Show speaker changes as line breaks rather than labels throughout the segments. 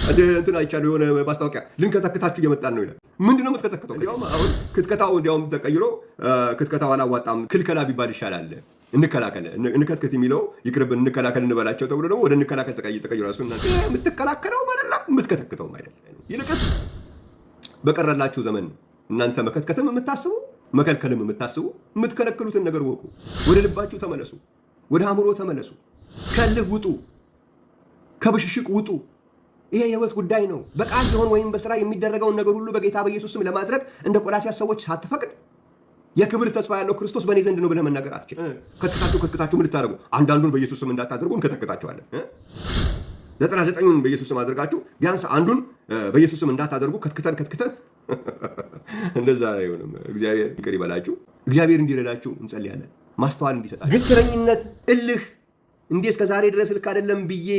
እንትን አይቻለሁ የሆነ ማስታወቂያ ልንከተክታችሁ እየመጣን ነው ይላል። ምንድነው የምትከተክተው? እንዲያውም አሁን ክትከታው እንዲያውም ተቀይሮ ክትከታው አላዋጣም ክልከላ ቢባል ይሻላል። እንከላከል የሚለው ይቅርብን እንከላከል እንበላቸው ተብሎ ደግሞ ወደ እንከላከል ተቀይሮ እሱና የምትከላከለው ማለት ነው የምትከተክተው አይደለም። ይልቅስ በቀረላችሁ ዘመን እናንተ መከትከትም የምታስቡ መከልከልም የምታስቡ የምትከለክሉትን ነገር ወቁ። ወደ ልባችሁ ተመለሱ፣ ወደ አእምሮ ተመለሱ፣ ከልህ ውጡ፣ ከብሽሽቅ ውጡ። ይሄ የህይወት ጉዳይ ነው። በቃል ቢሆን ወይም በስራ የሚደረገውን ነገር ሁሉ በጌታ በኢየሱስ ስም ለማድረግ እንደ ቆላስይስ ሰዎች ሳትፈቅድ የክብር ተስፋ ያለው ክርስቶስ በእኔ ዘንድ ነው ብለህ መናገር አትችልም። ከትካችሁ ምን ልታደርጉ? አንዳንዱን በኢየሱስ ስም እንዳታደርጉ እንከተክታችኋለን። 99ን በኢየሱስ ስም አድርጋችሁ ቢያንስ አንዱን በኢየሱስ ስም እንዳታደርጉ ከትክተን እንደዛ አይሆንም። እግዚአብሔር ይቅር ይበላችሁ። እግዚአብሔር እንዲረዳችሁ እንጸልያለን። ማስተዋል እንዲሰጣችሁ። ግትረኝነት፣ እልህ እንዴ እስከ ዛሬ ድረስ ልክ አይደለም ብዬ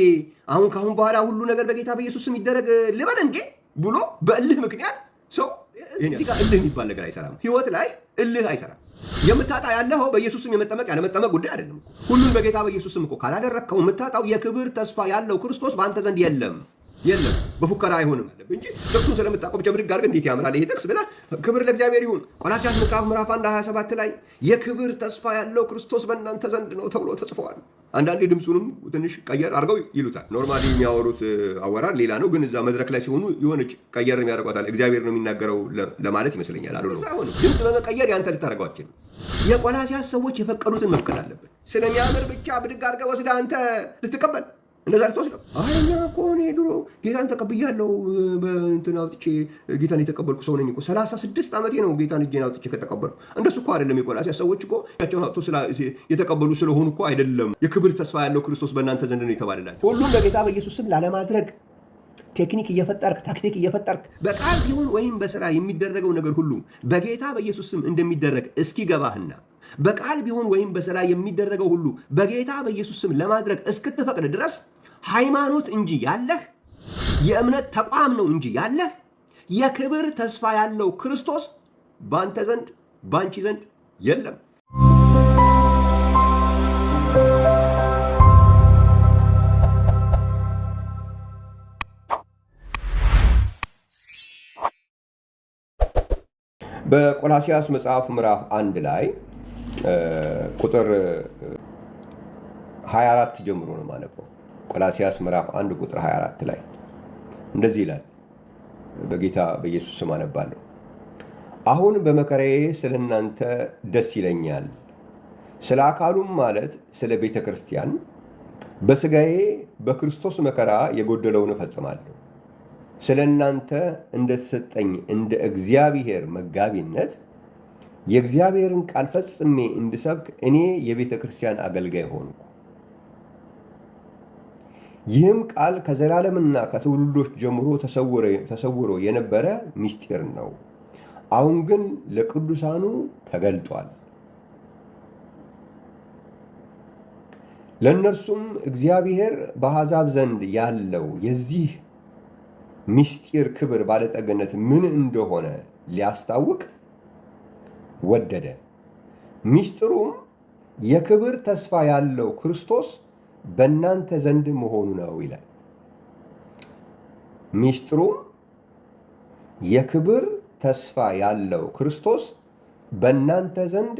ካሁን በኋላ ሁሉ ነገር በጌታ በኢየሱስ ስም ይደረግ ልበል እንዴ ብሎ በእልህ ምክንያት ሰው እልህ የሚባል ነገር አይሰራም። ህይወት ላይ እልህ አይሰራም። የምታጣ ያለው በኢየሱስ ስም የመጠመቅ ያለመጠመቅ ጉዳይ አይደለም። ሁሉን በጌታ በኢየሱስ ስም ካላደረግከው የምታጣው የክብር ተስፋ ያለው ክርስቶስ በአንተ ዘንድ የለም። በፉከራ አይሆንም እንጂ ጥቅሱን ስለምታቆም ጀምር ጋር እንዴት ያምራል ይሄ ጥቅስ ብላ ክብር ለእግዚአብሔር ይሁን። ቆላስይስ መጽሐፍ ምዕራፍ 1:27 ላይ የክብር ተስፋ ያለው ክርስቶስ በእናንተ ዘንድ ነው ተብሎ ተጽፏል። አንዳንዴ ድምፁንም ትንሽ ቀየር አድርገው ይሉታል። ኖርማሊ የሚያወሩት አወራር ሌላ ነው፣ ግን እዛ መድረክ ላይ ሲሆኑ የሆነች ቀየር የሚያደርጓታል። እግዚአብሔር ነው የሚናገረው ለማለት ይመስለኛል። አሉ ነው ድምፅ በመቀየር ያንተ ልታደርገው አትችልም። የቆላስይስ ሰዎች የፈቀዱትን መፍቀድ አለብን። ስለሚያምር ብቻ ብድግ አድርገህ ወስደህ አንተ ልትቀበል እንደዛ ልትወስደው እኛ እኮ እኔ ድሮ ጌታን ተቀብያለሁ በእንትን አውጥቼ ጌታን የተቀበልኩ ሰው ነኝ እኮ 36 ዓመቴ ነው ጌታን እጄን አውጥቼ ከተቀበልኩ። እንደሱ እኮ አይደለም። የቆላስይስ ሰዎች እኮ ያቸውን አውጥቶ የተቀበሉ ስለሆኑ እኮ አይደለም። የክብር ተስፋ ያለው ክርስቶስ በእናንተ ዘንድ ነው የተባለላቸው። ሁሉም በጌታ በኢየሱስ ስም ላለማድረግ ቴክኒክ እየፈጠርክ ታክቲክ እየፈጠርክ በቃል ቢሆን ወይም በስራ የሚደረገው ነገር ሁሉ በጌታ በኢየሱስ ስም እንደሚደረግ እስኪገባህና በቃል ቢሆን ወይም በስራ የሚደረገው ሁሉ በጌታ በኢየሱስ ስም ለማድረግ እስክትፈቅድ ድረስ ሃይማኖት እንጂ ያለህ የእምነት ተቋም ነው እንጂ ያለህ የክብር ተስፋ ያለው ክርስቶስ በአንተ ዘንድ በአንቺ ዘንድ የለም። በቆላስይስ መጽሐፍ ምዕራፍ 1 ላይ ቁጥር 24 ጀምሮ ነው ማነበው። ቆላስይስ ምዕራፍ 1 ቁጥር 24 ላይ እንደዚህ ይላል። በጌታ በኢየሱስ ስም አነባለሁ። አሁን በመከራዬ ስለ እናንተ ደስ ይለኛል፣ ስለ አካሉም ማለት ስለ ቤተ ክርስቲያን በሥጋዬ በክርስቶስ መከራ የጎደለውን እፈጽማለሁ። ስለ እናንተ እንደተሰጠኝ እንደ እግዚአብሔር መጋቢነት የእግዚአብሔርን ቃል ፈጽሜ እንድሰብክ እኔ የቤተ ክርስቲያን አገልጋይ ሆንኩ። ይህም ቃል ከዘላለምና ከትውልዶች ጀምሮ ተሰውሮ የነበረ ምስጢር ነው፣ አሁን ግን ለቅዱሳኑ ተገልጧል። ለእነርሱም እግዚአብሔር በአሕዛብ ዘንድ ያለው የዚህ ምስጢር ክብር ባለጠግነት ምን እንደሆነ ሊያስታውቅ ወደደ። ምስጢሩም የክብር ተስፋ ያለው ክርስቶስ በእናንተ ዘንድ መሆኑ ነው ይላል። ምስጢሩም የክብር ተስፋ ያለው ክርስቶስ በእናንተ ዘንድ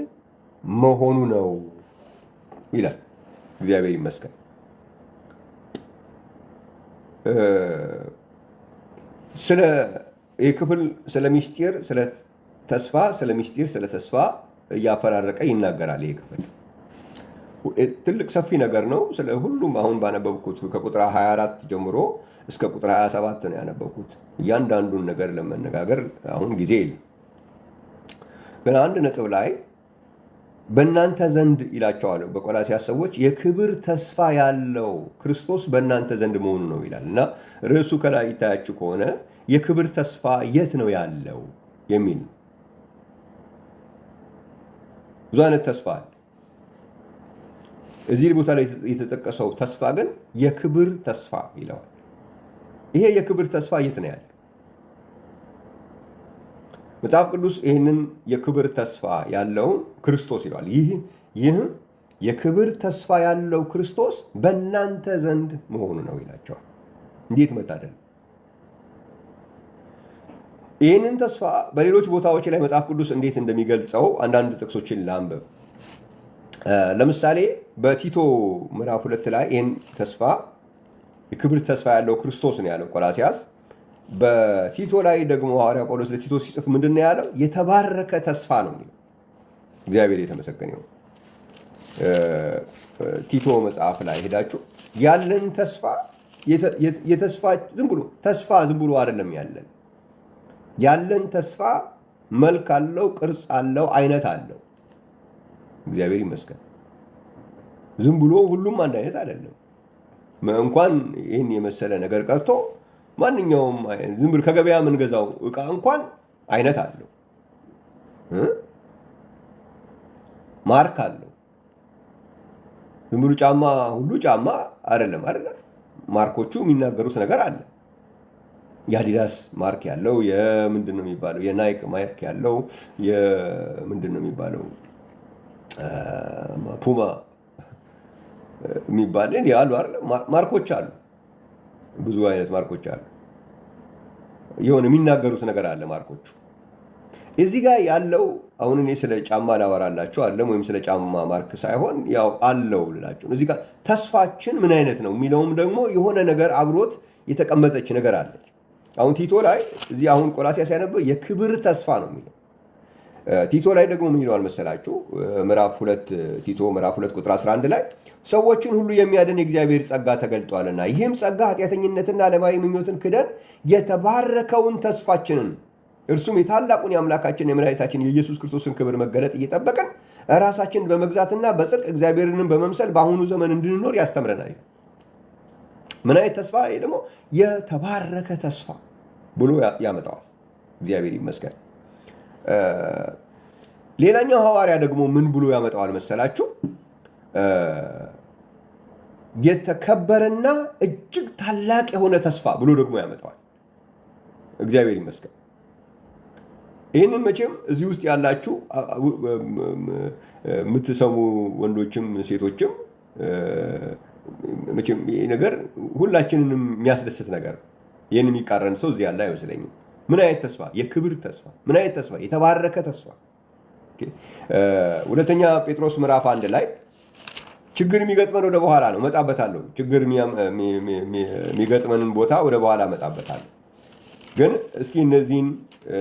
መሆኑ ነው ይላል። እግዚአብሔር ይመስገን። ስለ ክፍል ስለ ምስጢር ስለ ተስፋ ስለ ምስጢር ስለ ተስፋ እያፈራረቀ ይናገራል። ይሄ ክፍል ትልቅ ሰፊ ነገር ነው። ስለ ሁሉም አሁን ባነበብኩት ከቁጥር 24 ጀምሮ እስከ ቁጥር 27 ነው ያነበብኩት። እያንዳንዱን ነገር ለመነጋገር አሁን ጊዜ የለም። ግን አንድ ነጥብ ላይ በእናንተ ዘንድ ይላቸዋል በቆላስይስ ሰዎች የክብር ተስፋ ያለው ክርስቶስ በእናንተ ዘንድ መሆኑ ነው ይላል እና ርዕሱ ከላይ ይታያችሁ ከሆነ የክብር ተስፋ የት ነው ያለው የሚል ነው። ብዙ አይነት ተስፋ አለ። እዚህ ቦታ ላይ የተጠቀሰው ተስፋ ግን የክብር ተስፋ ይለዋል። ይሄ የክብር ተስፋ የት ነው ያለው? መጽሐፍ ቅዱስ ይህንን የክብር ተስፋ ያለውን ክርስቶስ ይለዋል። ይህ የክብር ተስፋ ያለው ክርስቶስ በእናንተ ዘንድ መሆኑ ነው ይላቸዋል። እንዴት መታደል! ይህንን ተስፋ በሌሎች ቦታዎች ላይ መጽሐፍ ቅዱስ እንዴት እንደሚገልጸው አንዳንድ ጥቅሶችን ላንብብ። ለምሳሌ በቲቶ ምዕራፍ 2 ላይ ይህን ተስፋ የክብር ተስፋ ያለው ክርስቶስ ነው ያለው ቆላሲያስ። በቲቶ ላይ ደግሞ ሐዋርያ ጳውሎስ ለቲቶ ሲጽፍ ምንድን ነው ያለው? የተባረከ ተስፋ ነው የሚለው። እግዚአብሔር የተመሰገነ ይሁን። ቲቶ መጽሐፍ ላይ ሄዳችሁ ያለን ተስፋ የተስፋ ዝም ብሎ አይደለም ያለን ተስፋ መልክ አለው፣ ቅርጽ አለው፣ አይነት አለው። እግዚአብሔር ይመስገን። ዝም ብሎ ሁሉም አንድ አይነት አይደለም። እንኳን ይህን የመሰለ ነገር ቀርቶ ማንኛውም ዝም ብሎ ከገበያ የምንገዛው እቃ እንኳን አይነት አለው፣ ማርክ አለው። ዝም ብሎ ጫማ ሁሉ ጫማ አይደለም። ማርኮቹ የሚናገሩት ነገር አለ። የአዲዳስ ማርክ ያለው የምንድን ነው የሚባለው? የናይክ ማርክ ያለው የምንድን ነው የሚባለው? ፑማ የሚባል ያሉ አይደል? ማርኮች አሉ። ብዙ አይነት ማርኮች አሉ። የሆነ የሚናገሩት ነገር አለ ማርኮቹ። እዚህ ጋር ያለው አሁን እኔ ስለ ጫማ ላወራላችሁ አለም ወይም ስለ ጫማ ማርክ ሳይሆን ያው አለው ልላችሁ። እዚህ ጋር ተስፋችን ምን አይነት ነው የሚለውም ደግሞ የሆነ ነገር አብሮት የተቀመጠች ነገር አለች። አሁን ቲቶ ላይ እዚህ አሁን ቆላሲያስ ያነበው የክብር ተስፋ ነው የሚለው። ቲቶ ላይ ደግሞ ምን ይለዋል መሰላችሁ? ቲቶ ምዕራፍ 2 ቁጥር 11 ላይ ሰዎችን ሁሉ የሚያድን የእግዚአብሔር ጸጋ ተገልጧልና ይህም ጸጋ ኃጢአተኝነትና ዓለማዊ ምኞትን ክደን የተባረከውን ተስፋችንን እርሱም የታላቁን የአምላካችን የመድኃኒታችን የኢየሱስ ክርስቶስን ክብር መገለጥ እየጠበቅን ራሳችንን በመግዛትና በጽድቅ እግዚአብሔርንም በመምሰል በአሁኑ ዘመን እንድንኖር ያስተምረናል። ምን አይነት ተስፋ? ይሄ ደግሞ የተባረከ ተስፋ ብሎ ያመጣዋል። እግዚአብሔር ይመስገን። ሌላኛው ሐዋርያ ደግሞ ምን ብሎ ያመጣዋል መሰላችሁ? የተከበረና እጅግ ታላቅ የሆነ ተስፋ ብሎ ደግሞ ያመጣዋል። እግዚአብሔር ይመስገን። ይህንን መቼም እዚህ ውስጥ ያላችሁ የምትሰሙ ወንዶችም ሴቶችም መቼም ይህ ነገር ሁላችንንም የሚያስደስት ነገር፣ ይህን የሚቃረን ሰው እዚህ ያለ አይመስለኝም። ምን አይነት ተስፋ? የክብር ተስፋ። ምን አይነት ተስፋ? የተባረከ ተስፋ። ሁለተኛ ጴጥሮስ ምዕራፍ 1 ላይ ችግር የሚገጥመን ወደ በኋላ ነው፣ እመጣበታለሁ። ችግር የሚገጥመንን ቦታ ወደ በኋላ እመጣበታለሁ። ግን እስኪ እነዚህን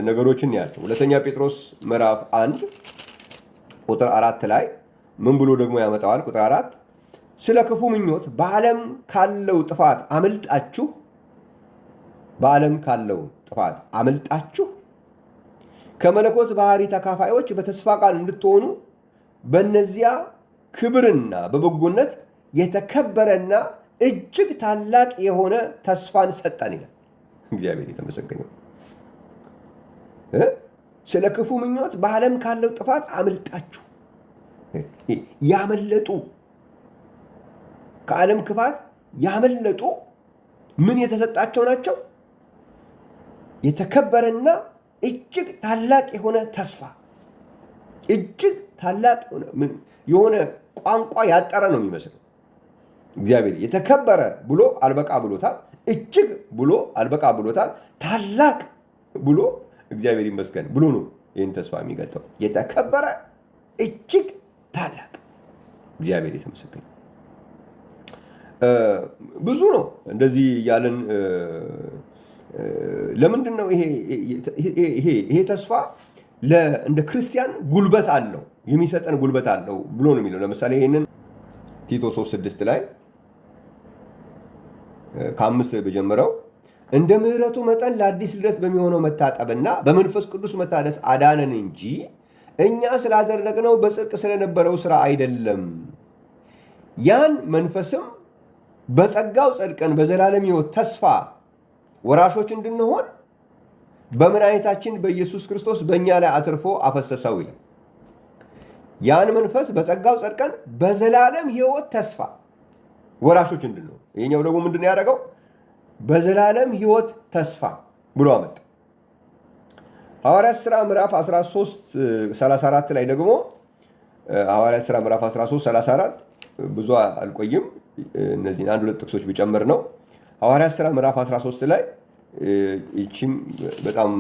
ነገሮችን ያቸው። ሁለተኛ ጴጥሮስ ምዕራፍ 1 ቁጥር 4 ላይ ምን ብሎ ደግሞ ያመጣዋል? ቁጥር 4 ስለ ክፉ ምኞት በዓለም ካለው ጥፋት አመልጣችሁ ከመለኮት ባህሪ ተካፋዮች በተስፋ ቃል እንድትሆኑ በእነዚያ ክብርና በበጎነት የተከበረና እጅግ ታላቅ የሆነ ተስፋን ሰጠን ይላል። እግዚአብሔር የተመሰገነ። ስለ ክፉ ምኞት በዓለም ካለው ጥፋት አመልጣችሁ ያመለጡ፣ ከዓለም ክፋት ያመለጡ ምን የተሰጣቸው ናቸው? የተከበረና እጅግ ታላቅ የሆነ ተስፋ። እጅግ ታላቅ የሆነ ቋንቋ ያጠረ ነው የሚመስለው። እግዚአብሔር የተከበረ ብሎ አልበቃ ብሎታል። እጅግ ብሎ አልበቃ ብሎታል። ታላቅ ብሎ እግዚአብሔር ይመስገን ብሎ ነው ይህን ተስፋ የሚገልጠው። የተከበረ እጅግ ታላቅ። እግዚአብሔር የተመሰገነ። ብዙ ነው እንደዚህ እያለን ለምንድን ነው ይሄ ተስፋ እንደ ክርስቲያን ጉልበት አለው፣ የሚሰጠን ጉልበት አለው ብሎ ነው የሚለው። ለምሳሌ ይህንን ቲቶ 3:6 ላይ ከ5 በጀመረው እንደ ምሕረቱ መጠን ለአዲስ ልደት በሚሆነው መታጠብና በመንፈስ ቅዱስ መታደስ አዳነን እንጂ እኛ ስላደረግነው በጽድቅ ስለነበረው ስራ አይደለም። ያን መንፈስም በጸጋው ጸድቀን በዘላለም ሕይወት ተስፋ ወራሾች እንድንሆን በመድኃኒታችን በኢየሱስ ክርስቶስ በእኛ ላይ አትርፎ አፈሰሰው ይላል። ያን መንፈስ በጸጋው ጸድቀን በዘላለም ሕይወት ተስፋ ወራሾች እንድንሆን። ይሄኛው ደግሞ ምንድን ነው ያደረገው? በዘላለም ሕይወት ተስፋ ብሎ አመጣ። ሐዋርያት ሥራ ምዕራፍ 13:34 ላይ ደግሞ ሐዋርያት ሥራ ምዕራፍ 13:34 ብዙ አልቆይም፣ እነዚህን አንድ ሁለት ጥቅሶች ቢጨምር ነው። ሐዋርያት ሥራ ምዕራፍ 13 ላይ ይቺም በጣም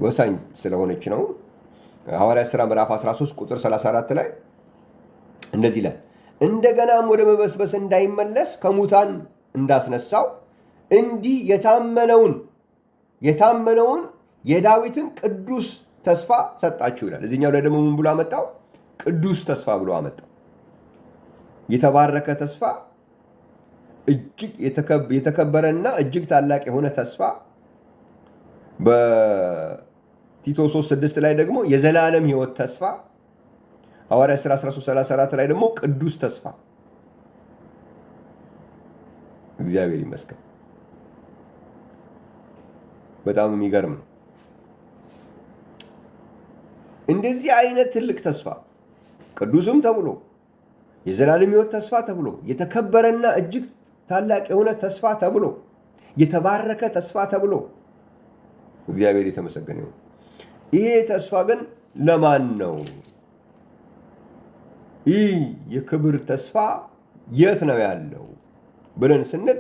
ወሳኝ ስለሆነች ነው። ሐዋርያት ሥራ ምዕራፍ 13 ቁጥር 34 ላይ እንደዚህ ይላል፣ እንደገናም ወደ መበስበስ እንዳይመለስ ከሙታን እንዳስነሳው እንዲህ የታመነውን የዳዊትን ቅዱስ ተስፋ ሰጣችሁ ይላል። እዚህኛው ላይ ደግሞ ምን ብሎ አመጣው? ቅዱስ ተስፋ ብሎ አመጣው። የተባረከ ተስፋ፣ እጅግ የተከበረና እጅግ ታላቅ የሆነ ተስፋ። በቲቶ 3:6 ላይ ደግሞ የዘላለም ሕይወት ተስፋ፣ ሐዋርያት ሥራ 13:34 ላይ ደግሞ ቅዱስ ተስፋ። እግዚአብሔር ይመስገን። በጣም የሚገርም ነው። እንደዚህ አይነት ትልቅ ተስፋ ቅዱስም ተብሎ የዘላለም ሕይወት ተስፋ ተብሎ የተከበረና እጅግ ታላቅ የሆነ ተስፋ ተብሎ የተባረከ ተስፋ ተብሎ እግዚአብሔር የተመሰገነ ይሁን። ይሄ ተስፋ ግን ለማን ነው? ይህ የክብር ተስፋ የት ነው ያለው ብለን ስንል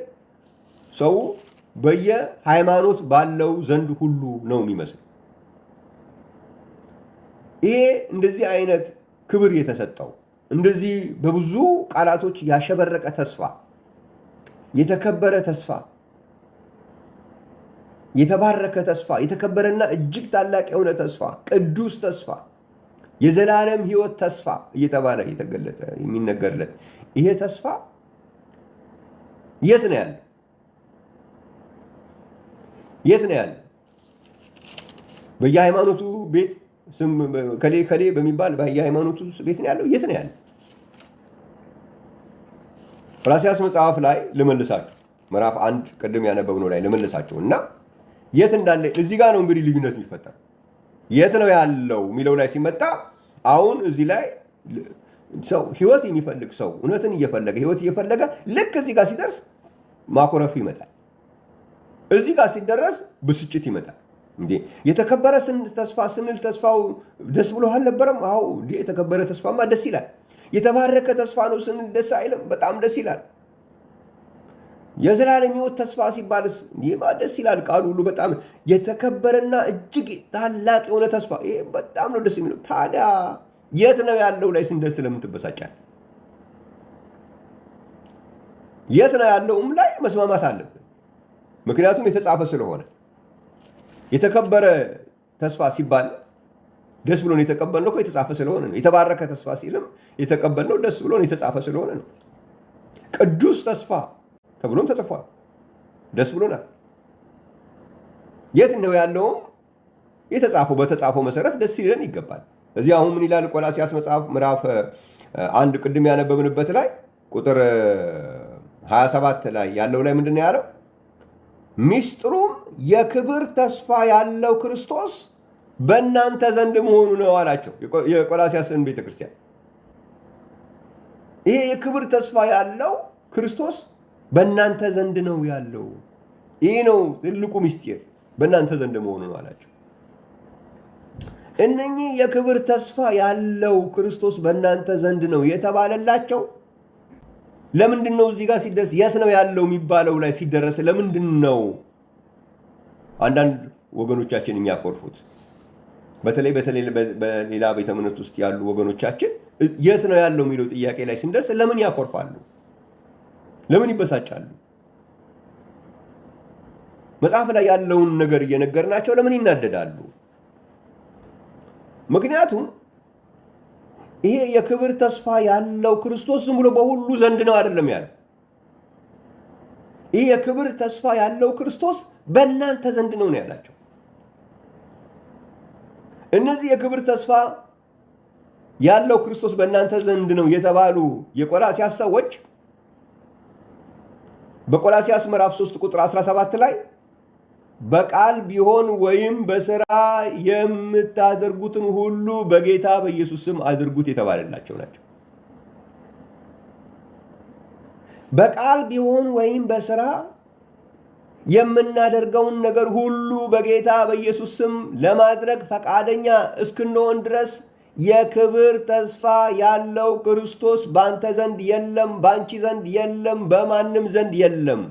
ሰው በየሃይማኖት ባለው ዘንድ ሁሉ ነው የሚመስል። ይሄ እንደዚህ አይነት ክብር የተሰጠው እንደዚህ በብዙ ቃላቶች ያሸበረቀ ተስፋ፣ የተከበረ ተስፋ፣ የተባረከ ተስፋ፣ የተከበረና እጅግ ታላቅ የሆነ ተስፋ፣ ቅዱስ ተስፋ፣ የዘላለም ሕይወት ተስፋ እየተባለ የተገለጠ የሚነገርለት ይሄ ተስፋ የት ነው ያለው? የት ነው ያለው? በየሃይማኖቱ ቤት ስም ከሌ በሚባል በየሃይማኖቱ ቤት ነው ያለው? የት ነው ያለው? ቆላስይስ መጽሐፍ ላይ ልመልሳችሁ፣ ምዕራፍ 1 ቅድም ያነበብነው ላይ ልመልሳችሁ እና የት እንዳለ እዚህ ጋር ነው እንግዲህ ልዩነት የሚፈጠር። የት ነው ያለው የሚለው ላይ ሲመጣ አሁን እዚህ ላይ ሰው ህይወት የሚፈልግ ሰው እውነትን እየፈለገ ህይወት እየፈለገ ልክ እዚህ ጋር ሲደርስ ማኮረፍ ይመጣል። እዚህ ጋር ሲደረስ ብስጭት ይመጣል። እንዴ የተከበረ ተስፋ ስንል ተስፋው ደስ ብሎ አልነበረም? አዎ የተከበረ ተስፋማ ደስ ይላል። የተባረከ ተስፋ ነው ስንል ደስ አይልም? በጣም ደስ ይላል። የዘላለም ሕይወት ተስፋ ሲባልስ ይሄማ ደስ ይላል። ቃሉ ሁሉ በጣም የተከበረና እጅግ ታላቅ የሆነ ተስፋ፣ ይሄ በጣም ነው ደስ የሚለው። ታዲያ የት ነው ያለው ላይ ስንደርስ ለምን ትበሳጫለህ? የት ነው ያለውም ላይ መስማማት አለብን። ምክንያቱም የተጻፈ ስለሆነ የተከበረ ተስፋ ሲባል ደስ ብሎን የተቀበልነው እኮ የተጻፈ ስለሆነ ነው። የተባረከ ተስፋ ሲልም የተቀበልነው ደስ ብሎን የተጻፈ ስለሆነ ነው። ቅዱስ ተስፋ ተብሎም ተጽፏል። ደስ ብሎናል። የት ነው ያለውም የተጻፈው በተጻፈው መሰረት ደስ ይለን ይገባል። እዚህ አሁን ምን ይላል? ቆላስይስ መጽሐፍ ምዕራፍ 1 ቅድም ያነበብንበት ላይ ቁጥር 27 ላይ ያለው ላይ ምንድን ነው ያለው? ሚስጥሩም የክብር ተስፋ ያለው ክርስቶስ በእናንተ ዘንድ መሆኑ ነው አላቸው። የቆላስይስን ቤተክርስቲያን ይሄ የክብር ተስፋ ያለው ክርስቶስ በእናንተ ዘንድ ነው ያለው። ይህ ነው ትልቁ ምስጢር፣ በእናንተ ዘንድ መሆኑ ነው አላቸው። እነኚህ የክብር ተስፋ ያለው ክርስቶስ በእናንተ ዘንድ ነው የተባለላቸው ለምንድን ነው? እዚህ ጋር ሲደርስ የት ነው ያለው የሚባለው ላይ ሲደረስ ለምንድን ነው አንዳንድ ወገኖቻችን የሚያኮርፉት? በተለይ በሌላ ቤተ እምነት ውስጥ ያሉ ወገኖቻችን የት ነው ያለው የሚለው ጥያቄ ላይ ስንደርስ ለምን ያኮርፋሉ? ለምን ይበሳጫሉ? መጽሐፍ ላይ ያለውን ነገር እየነገርናቸው ለምን ይናደዳሉ? ምክንያቱም ይሄ የክብር ተስፋ ያለው ክርስቶስ ዝም ብሎ በሁሉ ዘንድ ነው አይደለም ያለው። ይሄ የክብር ተስፋ ያለው ክርስቶስ በእናንተ ዘንድ ነው ያላቸው። እነዚህ የክብር ተስፋ ያለው ክርስቶስ በእናንተ ዘንድ ነው የተባሉ የቆላስይስ ሰዎች በቆላስይስ ምዕራፍ 3 ቁጥር 17 ላይ በቃል ቢሆን ወይም በሥራ የምታደርጉትን ሁሉ በጌታ በኢየሱስ ስም አድርጉት የተባለላቸው ናቸው። በቃል ቢሆን ወይም በሥራ የምናደርገውን ነገር ሁሉ በጌታ በኢየሱስ ስም ለማድረግ ፈቃደኛ እስክንሆን ድረስ የክብር ተስፋ ያለው ክርስቶስ በአንተ ዘንድ የለም፣ በአንቺ ዘንድ የለም፣ በማንም ዘንድ የለም።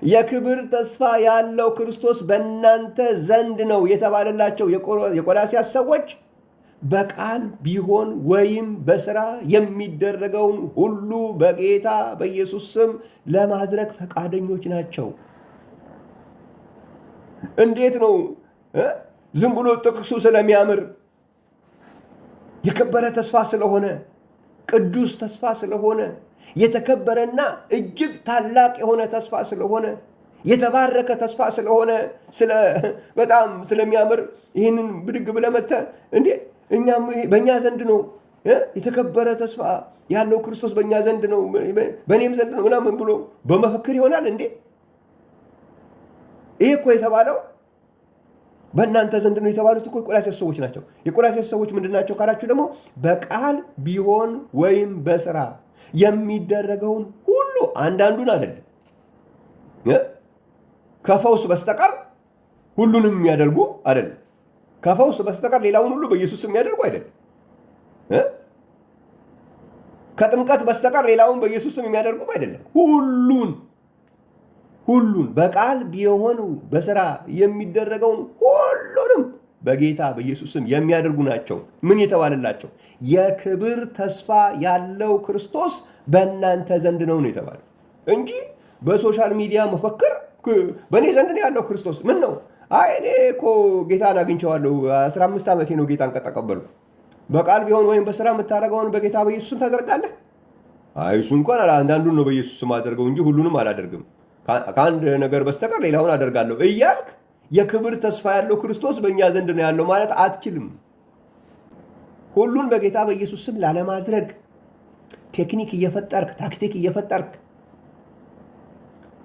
የክብር ተስፋ ያለው ክርስቶስ በእናንተ ዘንድ ነው የተባለላቸው የቆላስይስ ሰዎች በቃል ቢሆን ወይም በሥራ የሚደረገውን ሁሉ በጌታ በኢየሱስ ስም ለማድረግ ፈቃደኞች ናቸው። እንዴት ነው? ዝም ብሎ ጥቅሱ ስለሚያምር የከበረ ተስፋ ስለሆነ ቅዱስ ተስፋ ስለሆነ የተከበረና እጅግ ታላቅ የሆነ ተስፋ ስለሆነ የተባረከ ተስፋ ስለሆነ በጣም ስለሚያምር ይህንን ብድግ ብለህ መጥተህ እንዴ እኛም በእኛ ዘንድ ነው የተከበረ ተስፋ ያለው ክርስቶስ በእኛ ዘንድ ነው በእኔም ዘንድ ነው ምናምን ብሎ በመፈክር ይሆናል እንዴ? ይሄ እኮ የተባለው በእናንተ ዘንድ ነው የተባሉት እኮ የቆላስይስ ሰዎች ናቸው። የቆላስይስ ሰዎች ምንድን ናቸው ካላችሁ ደግሞ በቃል ቢሆን ወይም በሥራ የሚደረገውን ሁሉ አንዳንዱን አይደለም፣ ከፈውስ በስተቀር ሁሉንም የሚያደርጉ አይደለም። ከፈውስ በስተቀር ሌላውን ሁሉ በኢየሱስ የሚያደርጉ አይደለም። ከጥምቀት በስተቀር ሌላውን በኢየሱስ የሚያደርጉ አይደለም። ሁሉን በቃል ቢሆን በሥራ የሚደረገውን ሁሉንም በጌታ በኢየሱስም የሚያደርጉ ናቸው። ምን የተባለላቸው? የክብር ተስፋ ያለው ክርስቶስ በእናንተ ዘንድ ነው የተባለው እንጂ በሶሻል ሚዲያ መፈክር በእኔ ዘንድ ነው ያለው ክርስቶስ። ምን ነው? አይ እኔ እኮ ጌታን አግኝቼዋለሁ፣ 15 ዓመቴ ነው ጌታን ከተቀበልኩ። በቃል ቢሆን ወይም በሥራ የምታደርገውን በጌታ በኢየሱስም ታደርጋለህ? አይ እሱ እንኳን አንዳንዱን ነው በኢየሱስም አደርገው እንጂ ሁሉንም አላደርግም፣ ከአንድ ነገር በስተቀር ሌላውን አደርጋለሁ እያልክ የክብር ተስፋ ያለው ክርስቶስ በእኛ ዘንድ ነው ያለው ማለት አትችልም። ሁሉን በጌታ በኢየሱስ ስም ላለማድረግ ቴክኒክ እየፈጠርክ ታክቲክ እየፈጠርክ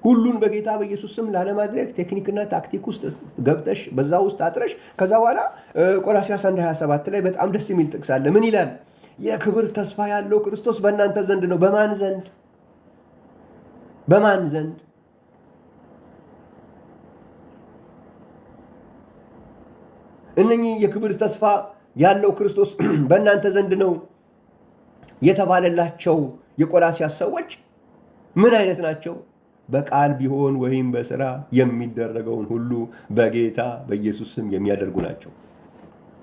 ሁሉን በጌታ በኢየሱስ ስም ላለማድረግ ቴክኒክና ታክቲክ ውስጥ ገብተሽ በዛ ውስጥ አጥረሽ ከዛ በኋላ ቆላስይስ 1:27 ላይ በጣም ደስ የሚል ጥቅስ አለ። ምን ይላል? የክብር ተስፋ ያለው ክርስቶስ በእናንተ ዘንድ ነው። በማን ዘንድ? በማን ዘንድ? እነኚህ የክብር ተስፋ ያለው ክርስቶስ በእናንተ ዘንድ ነው የተባለላቸው የቆላስይስ ሰዎች ምን አይነት ናቸው? በቃል ቢሆን ወይም በሥራ የሚደረገውን ሁሉ በጌታ በኢየሱስ ስም የሚያደርጉ ናቸው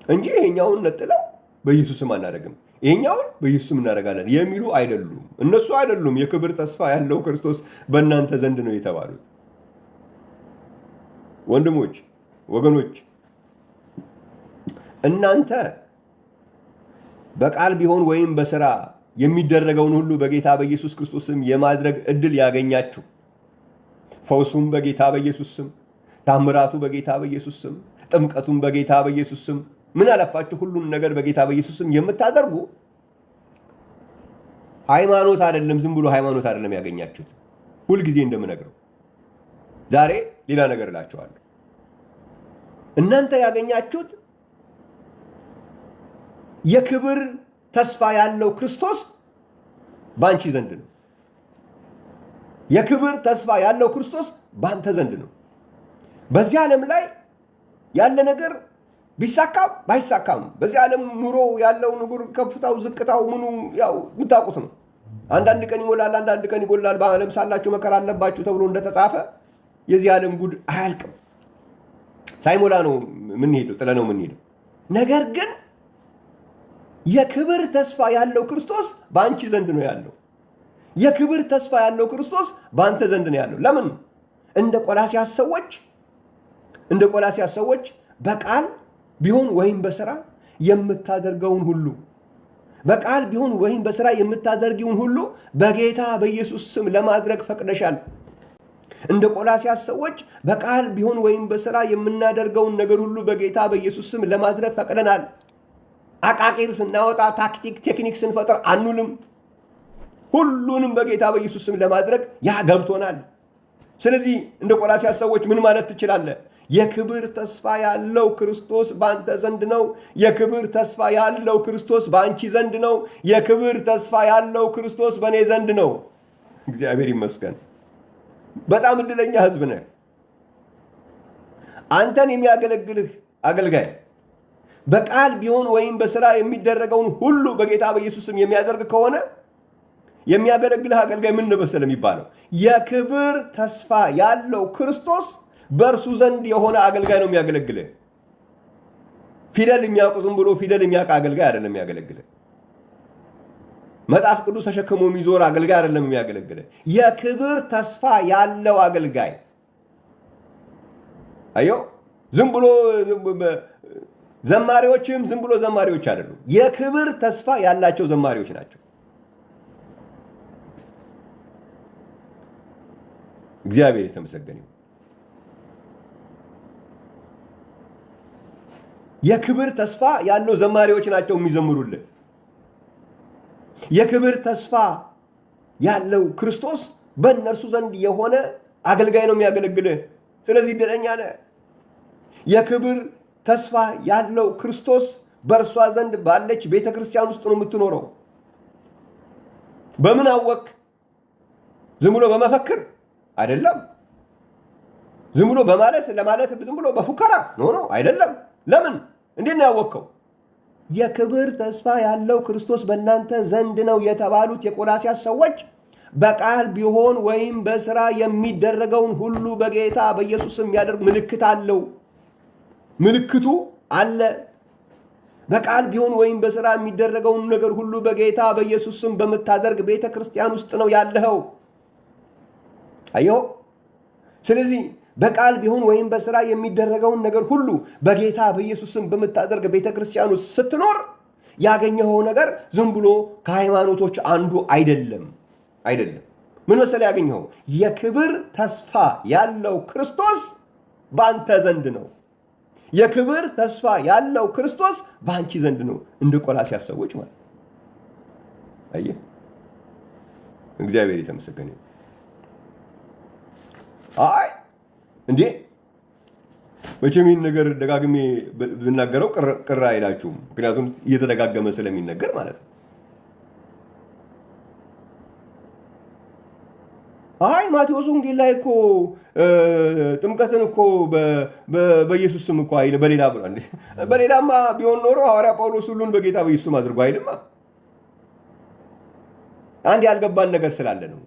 እንጂ ይሄኛውን ነጥለው በኢየሱስ ስም አናደርግም፣ ይሄኛውን በኢየሱስ ስም እናደርጋለን የሚሉ አይደሉም። እነሱ አይደሉም የክብር ተስፋ ያለው ክርስቶስ በእናንተ ዘንድ ነው የተባሉት። ወንድሞች፣ ወገኖች እናንተ በቃል ቢሆን ወይም በሥራ የሚደረገውን ሁሉ በጌታ በኢየሱስ ክርስቶስ ስም የማድረግ ዕድል ያገኛችሁ፣ ፈውሱም በጌታ በኢየሱስ ስም፣ ታምራቱ በጌታ በኢየሱስ ስም፣ ጥምቀቱም በጌታ በኢየሱስ ስም፣ ምን አለፋችሁ ሁሉን ነገር በጌታ በኢየሱስ ስም የምታደርጉ ሃይማኖት አይደለም፣ ዝም ብሎ ሃይማኖት አይደለም ያገኛችሁት። ሁልጊዜ እንደምነግረው ዛሬ ሌላ ነገር እላችኋለሁ። እናንተ ያገኛችሁት የክብር ተስፋ ያለው ክርስቶስ በአንቺ ዘንድ ነው። የክብር ተስፋ ያለው ክርስቶስ በአንተ ዘንድ ነው። በዚህ ዓለም ላይ ያለ ነገር ቢሳካም ባይሳካም በዚህ ዓለም ኑሮ ያለው ንጉር ከፍታው ዝቅታው ምኑ ያው የምታውቁት ነው። አንዳንድ ቀን ይሞላል፣ አንዳንድ ቀን ይጎላል። በዓለም ሳላችሁ መከራ አለባችሁ ተብሎ እንደተጻፈ የዚህ ዓለም ጉድ አያልቅም። ሳይሞላ ነው የምንሄደው፣ ጥለ ነው የምንሄደው። ነገር ግን የክብር ተስፋ ያለው ክርስቶስ በአንቺ ዘንድ ነው ያለው። የክብር ተስፋ ያለው ክርስቶስ በአንተ ዘንድ ነው ያለው። ለምን? እንደ ቆላስይስ ሰዎች በቃል ቢሆን ወይም በሥራ የምታደርገውን ሁሉ በቃል ቢሆን ወይም በሥራ የምታደርጊውን ሁሉ በጌታ በኢየሱስ ስም ለማድረግ ፈቅደሻል። እንደ ቆላስይስ ሰዎች በቃል ቢሆን ወይም በሥራ የምናደርገውን ነገር ሁሉ በጌታ በኢየሱስ ስም ለማድረግ ፈቅደናል። አቃቂር ስናወጣ ታክቲክ ቴክኒክ ስንፈጥር አንውልም። ሁሉንም በጌታ በኢየሱስ ስም ለማድረግ ያ ገብቶናል። ስለዚህ እንደ ቆላስይስ ሰዎች ምን ማለት ትችላለህ? የክብር ተስፋ ያለው ክርስቶስ በአንተ ዘንድ ነው። የክብር ተስፋ ያለው ክርስቶስ በአንቺ ዘንድ ነው። የክብር ተስፋ ያለው ክርስቶስ በእኔ ዘንድ ነው። እግዚአብሔር ይመስገን። በጣም እድለኛ ሕዝብ ነህ። አንተን የሚያገለግልህ አገልጋይ በቃል ቢሆን ወይም በሥራ የሚደረገውን ሁሉ በጌታ በኢየሱስ ስም የሚያደርግ ከሆነ የሚያገለግልህ አገልጋይ ምን መሰለ የሚባለው? የክብር ተስፋ ያለው ክርስቶስ በእርሱ ዘንድ የሆነ አገልጋይ ነው የሚያገለግልህ። ፊደል የሚያውቅ ዝም ብሎ ፊደል የሚያውቅ አገልጋይ አይደለም የሚያገለግልህ። መጽሐፍ ቅዱስ ተሸክሞ የሚዞር አገልጋይ አይደለም የሚያገለግልህ። የክብር ተስፋ ያለው አገልጋይ። አዮ ዝም ብሎ ዘማሪዎችም ዝም ብሎ ዘማሪዎች አይደሉም። የክብር ተስፋ ያላቸው ዘማሪዎች ናቸው። እግዚአብሔር የተመሰገነ ይሁን። የክብር ተስፋ ያለው ዘማሪዎች ናቸው የሚዘምሩልን። የክብር ተስፋ ያለው ክርስቶስ በእነርሱ ዘንድ የሆነ አገልጋይ ነው የሚያገለግልህ። ስለዚህ እድለኛ ነህ። የክብር ተስፋ ያለው ክርስቶስ በእርሷ ዘንድ ባለች ቤተ ክርስቲያን ውስጥ ነው የምትኖረው። በምን አወቅ? ዝም ብሎ በመፈክር አይደለም። ዝም ብሎ በማለት ለማለት ዝም ብሎ በፉከራ ነው አይደለም። ለምን? እንዴት ነው ያወቅከው? የክብር ተስፋ ያለው ክርስቶስ በእናንተ ዘንድ ነው የተባሉት የቆላስያስ ሰዎች በቃል ቢሆን ወይም በስራ የሚደረገውን ሁሉ በጌታ በኢየሱስ የሚያደርግ ምልክት አለው። ምልክቱ አለ። በቃል ቢሆን ወይም በስራ የሚደረገውን ነገር ሁሉ በጌታ በኢየሱስ ስም በምታደርግ ቤተ ክርስቲያን ውስጥ ነው ያለኸው። አየሁ። ስለዚህ በቃል ቢሆን ወይም በስራ የሚደረገውን ነገር ሁሉ በጌታ በኢየሱስ ስም በምታደርግ ቤተ ክርስቲያን ውስጥ ስትኖር ያገኘኸው ነገር ዝም ብሎ ከሃይማኖቶች አንዱ አይደለም። ምን መሰለህ ያገኘኸው? የክብር ተስፋ ያለው ክርስቶስ በአንተ ዘንድ ነው። የክብር ተስፋ ያለው ክርስቶስ በአንቺ ዘንድ ነው። እንደ ቆላስያስ ሰዎች ማለት አየህ። እግዚአብሔር የተመሰገነ ይሁን። አይ እንዴ መቼም ይህን ነገር ደጋግሜ ብናገረው ቅር አይላችሁም። ምክንያቱም እየተደጋገመ ስለሚነገር ማለት ነው። አይ ማቴዎስ ወንጌል ላይ እኮ ጥምቀትን እኮ በኢየሱስ ስም እኮ አይል በሌላ ብሏል። በሌላማ ቢሆን ኖሮ ሐዋርያ ጳውሎስ ሁሉን በጌታ በኢየሱስ ስም አድርጎ አይልማ። አንድ ያልገባን ነገር ስላለ ነው።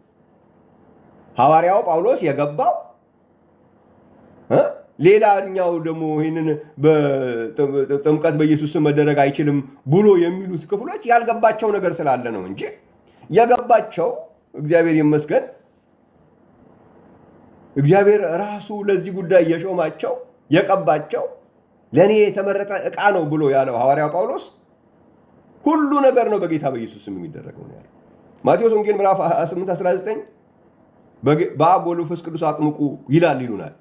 ሐዋርያው ጳውሎስ የገባው ሌላኛው ደግሞ ይህንን ጥምቀት በኢየሱስ ስም መደረግ አይችልም ብሎ የሚሉት ክፍሎች ያልገባቸው ነገር ስላለ ነው እንጂ የገባቸው እግዚአብሔር ይመስገን እግዚአብሔር ራሱ ለዚህ ጉዳይ የሾማቸው የቀባቸው ለእኔ የተመረጠ ዕቃ ነው ብሎ ያለው ሐዋርያው ጳውሎስ ሁሉ ነገር ነው በጌታ በኢየሱስ ስም የሚደረገው ነው ያለው። ማቴዎስ ወንጌል ምዕራፍ 8:19 በአብ ወልድ ወመንፈስ ቅዱስ አጥምቁ ይላል ይሉናል።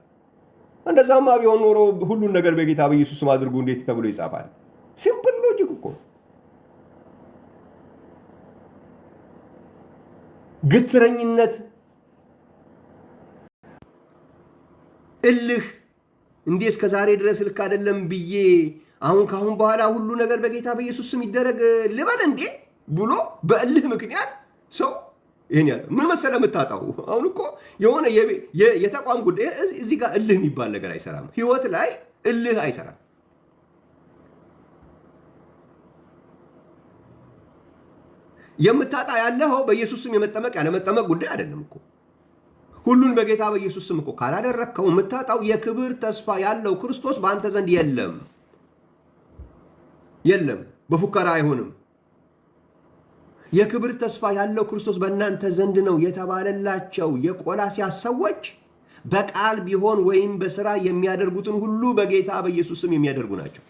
እንደዛማ ቢሆን ኖሮ ሁሉን ነገር በጌታ በኢየሱስ ስም አድርጉ እንዴት ተብሎ ይጻፋል? ሲምፕል ሎጂክ እኮ። ግትረኝነት፣ እልህ እንዴ እስከ ዛሬ ድረስ ልክ አይደለም ብዬ ካሁን በኋላ ሁሉ ነገር በጌታ በኢየሱስ ስም ይደረግ ልበል እንዴ ብሎ በእልህ ምክንያት ሰው ይሄን ያለ ምን መሰለ የምታጣው? አሁን እኮ የሆነ የተቋም ጉዳይ እዚህ ጋር እልህ የሚባል ነገር አይሰራም። ህይወት ላይ እልህ አይሰራም። የምታጣ ያለው በኢየሱስ ስም የመጠመቅ ያለመጠመቅ ጉዳይ አይደለም እኮ። ሁሉን በጌታ በኢየሱስ ስም እኮ ካላደረከው የምታጣው የክብር ተስፋ ያለው ክርስቶስ በአንተ ዘንድ የለም። በፉከራ አይሆንም። የክብር ተስፋ ያለው ክርስቶስ በእናንተ ዘንድ ነው የተባለላቸው የቆላስያስ ሰዎች በቃል ቢሆን ወይም በስራ የሚያደርጉትን ሁሉ በጌታ በኢየሱስ ስም የሚያደርጉ ናቸው።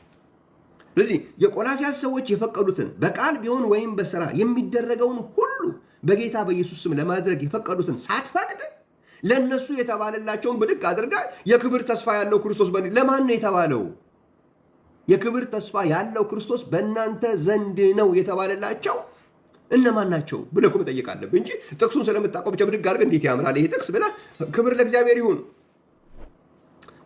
ስለዚህ የቆላስያስ ሰዎች የፈቀዱትን በቃል ቢሆን ወይም በስራ የሚደረገውን ሁሉ በጌታ በኢየሱስ ስም ለማድረግ የፈቀዱትን ሳትፈቅድ ለነሱ የተባለላቸውን ብድቅ አድርጋ የክብር ተስፋ ያለው ክርስቶስ ለማን ነው የተባለው? የክብር ተስፋ ያለው ክርስቶስ በእናንተ ዘንድ ነው የተባለላቸው እነማን ናቸው ብለህ እኮ መጠየቅ አለብህ እንጂ ጥቅሱን ስለምታውቀው ብቻ ብድግ አድርገህ እንዴት ያምራል ይሄ ጥቅስ ብለህ ክብር ለእግዚአብሔር ይሁን።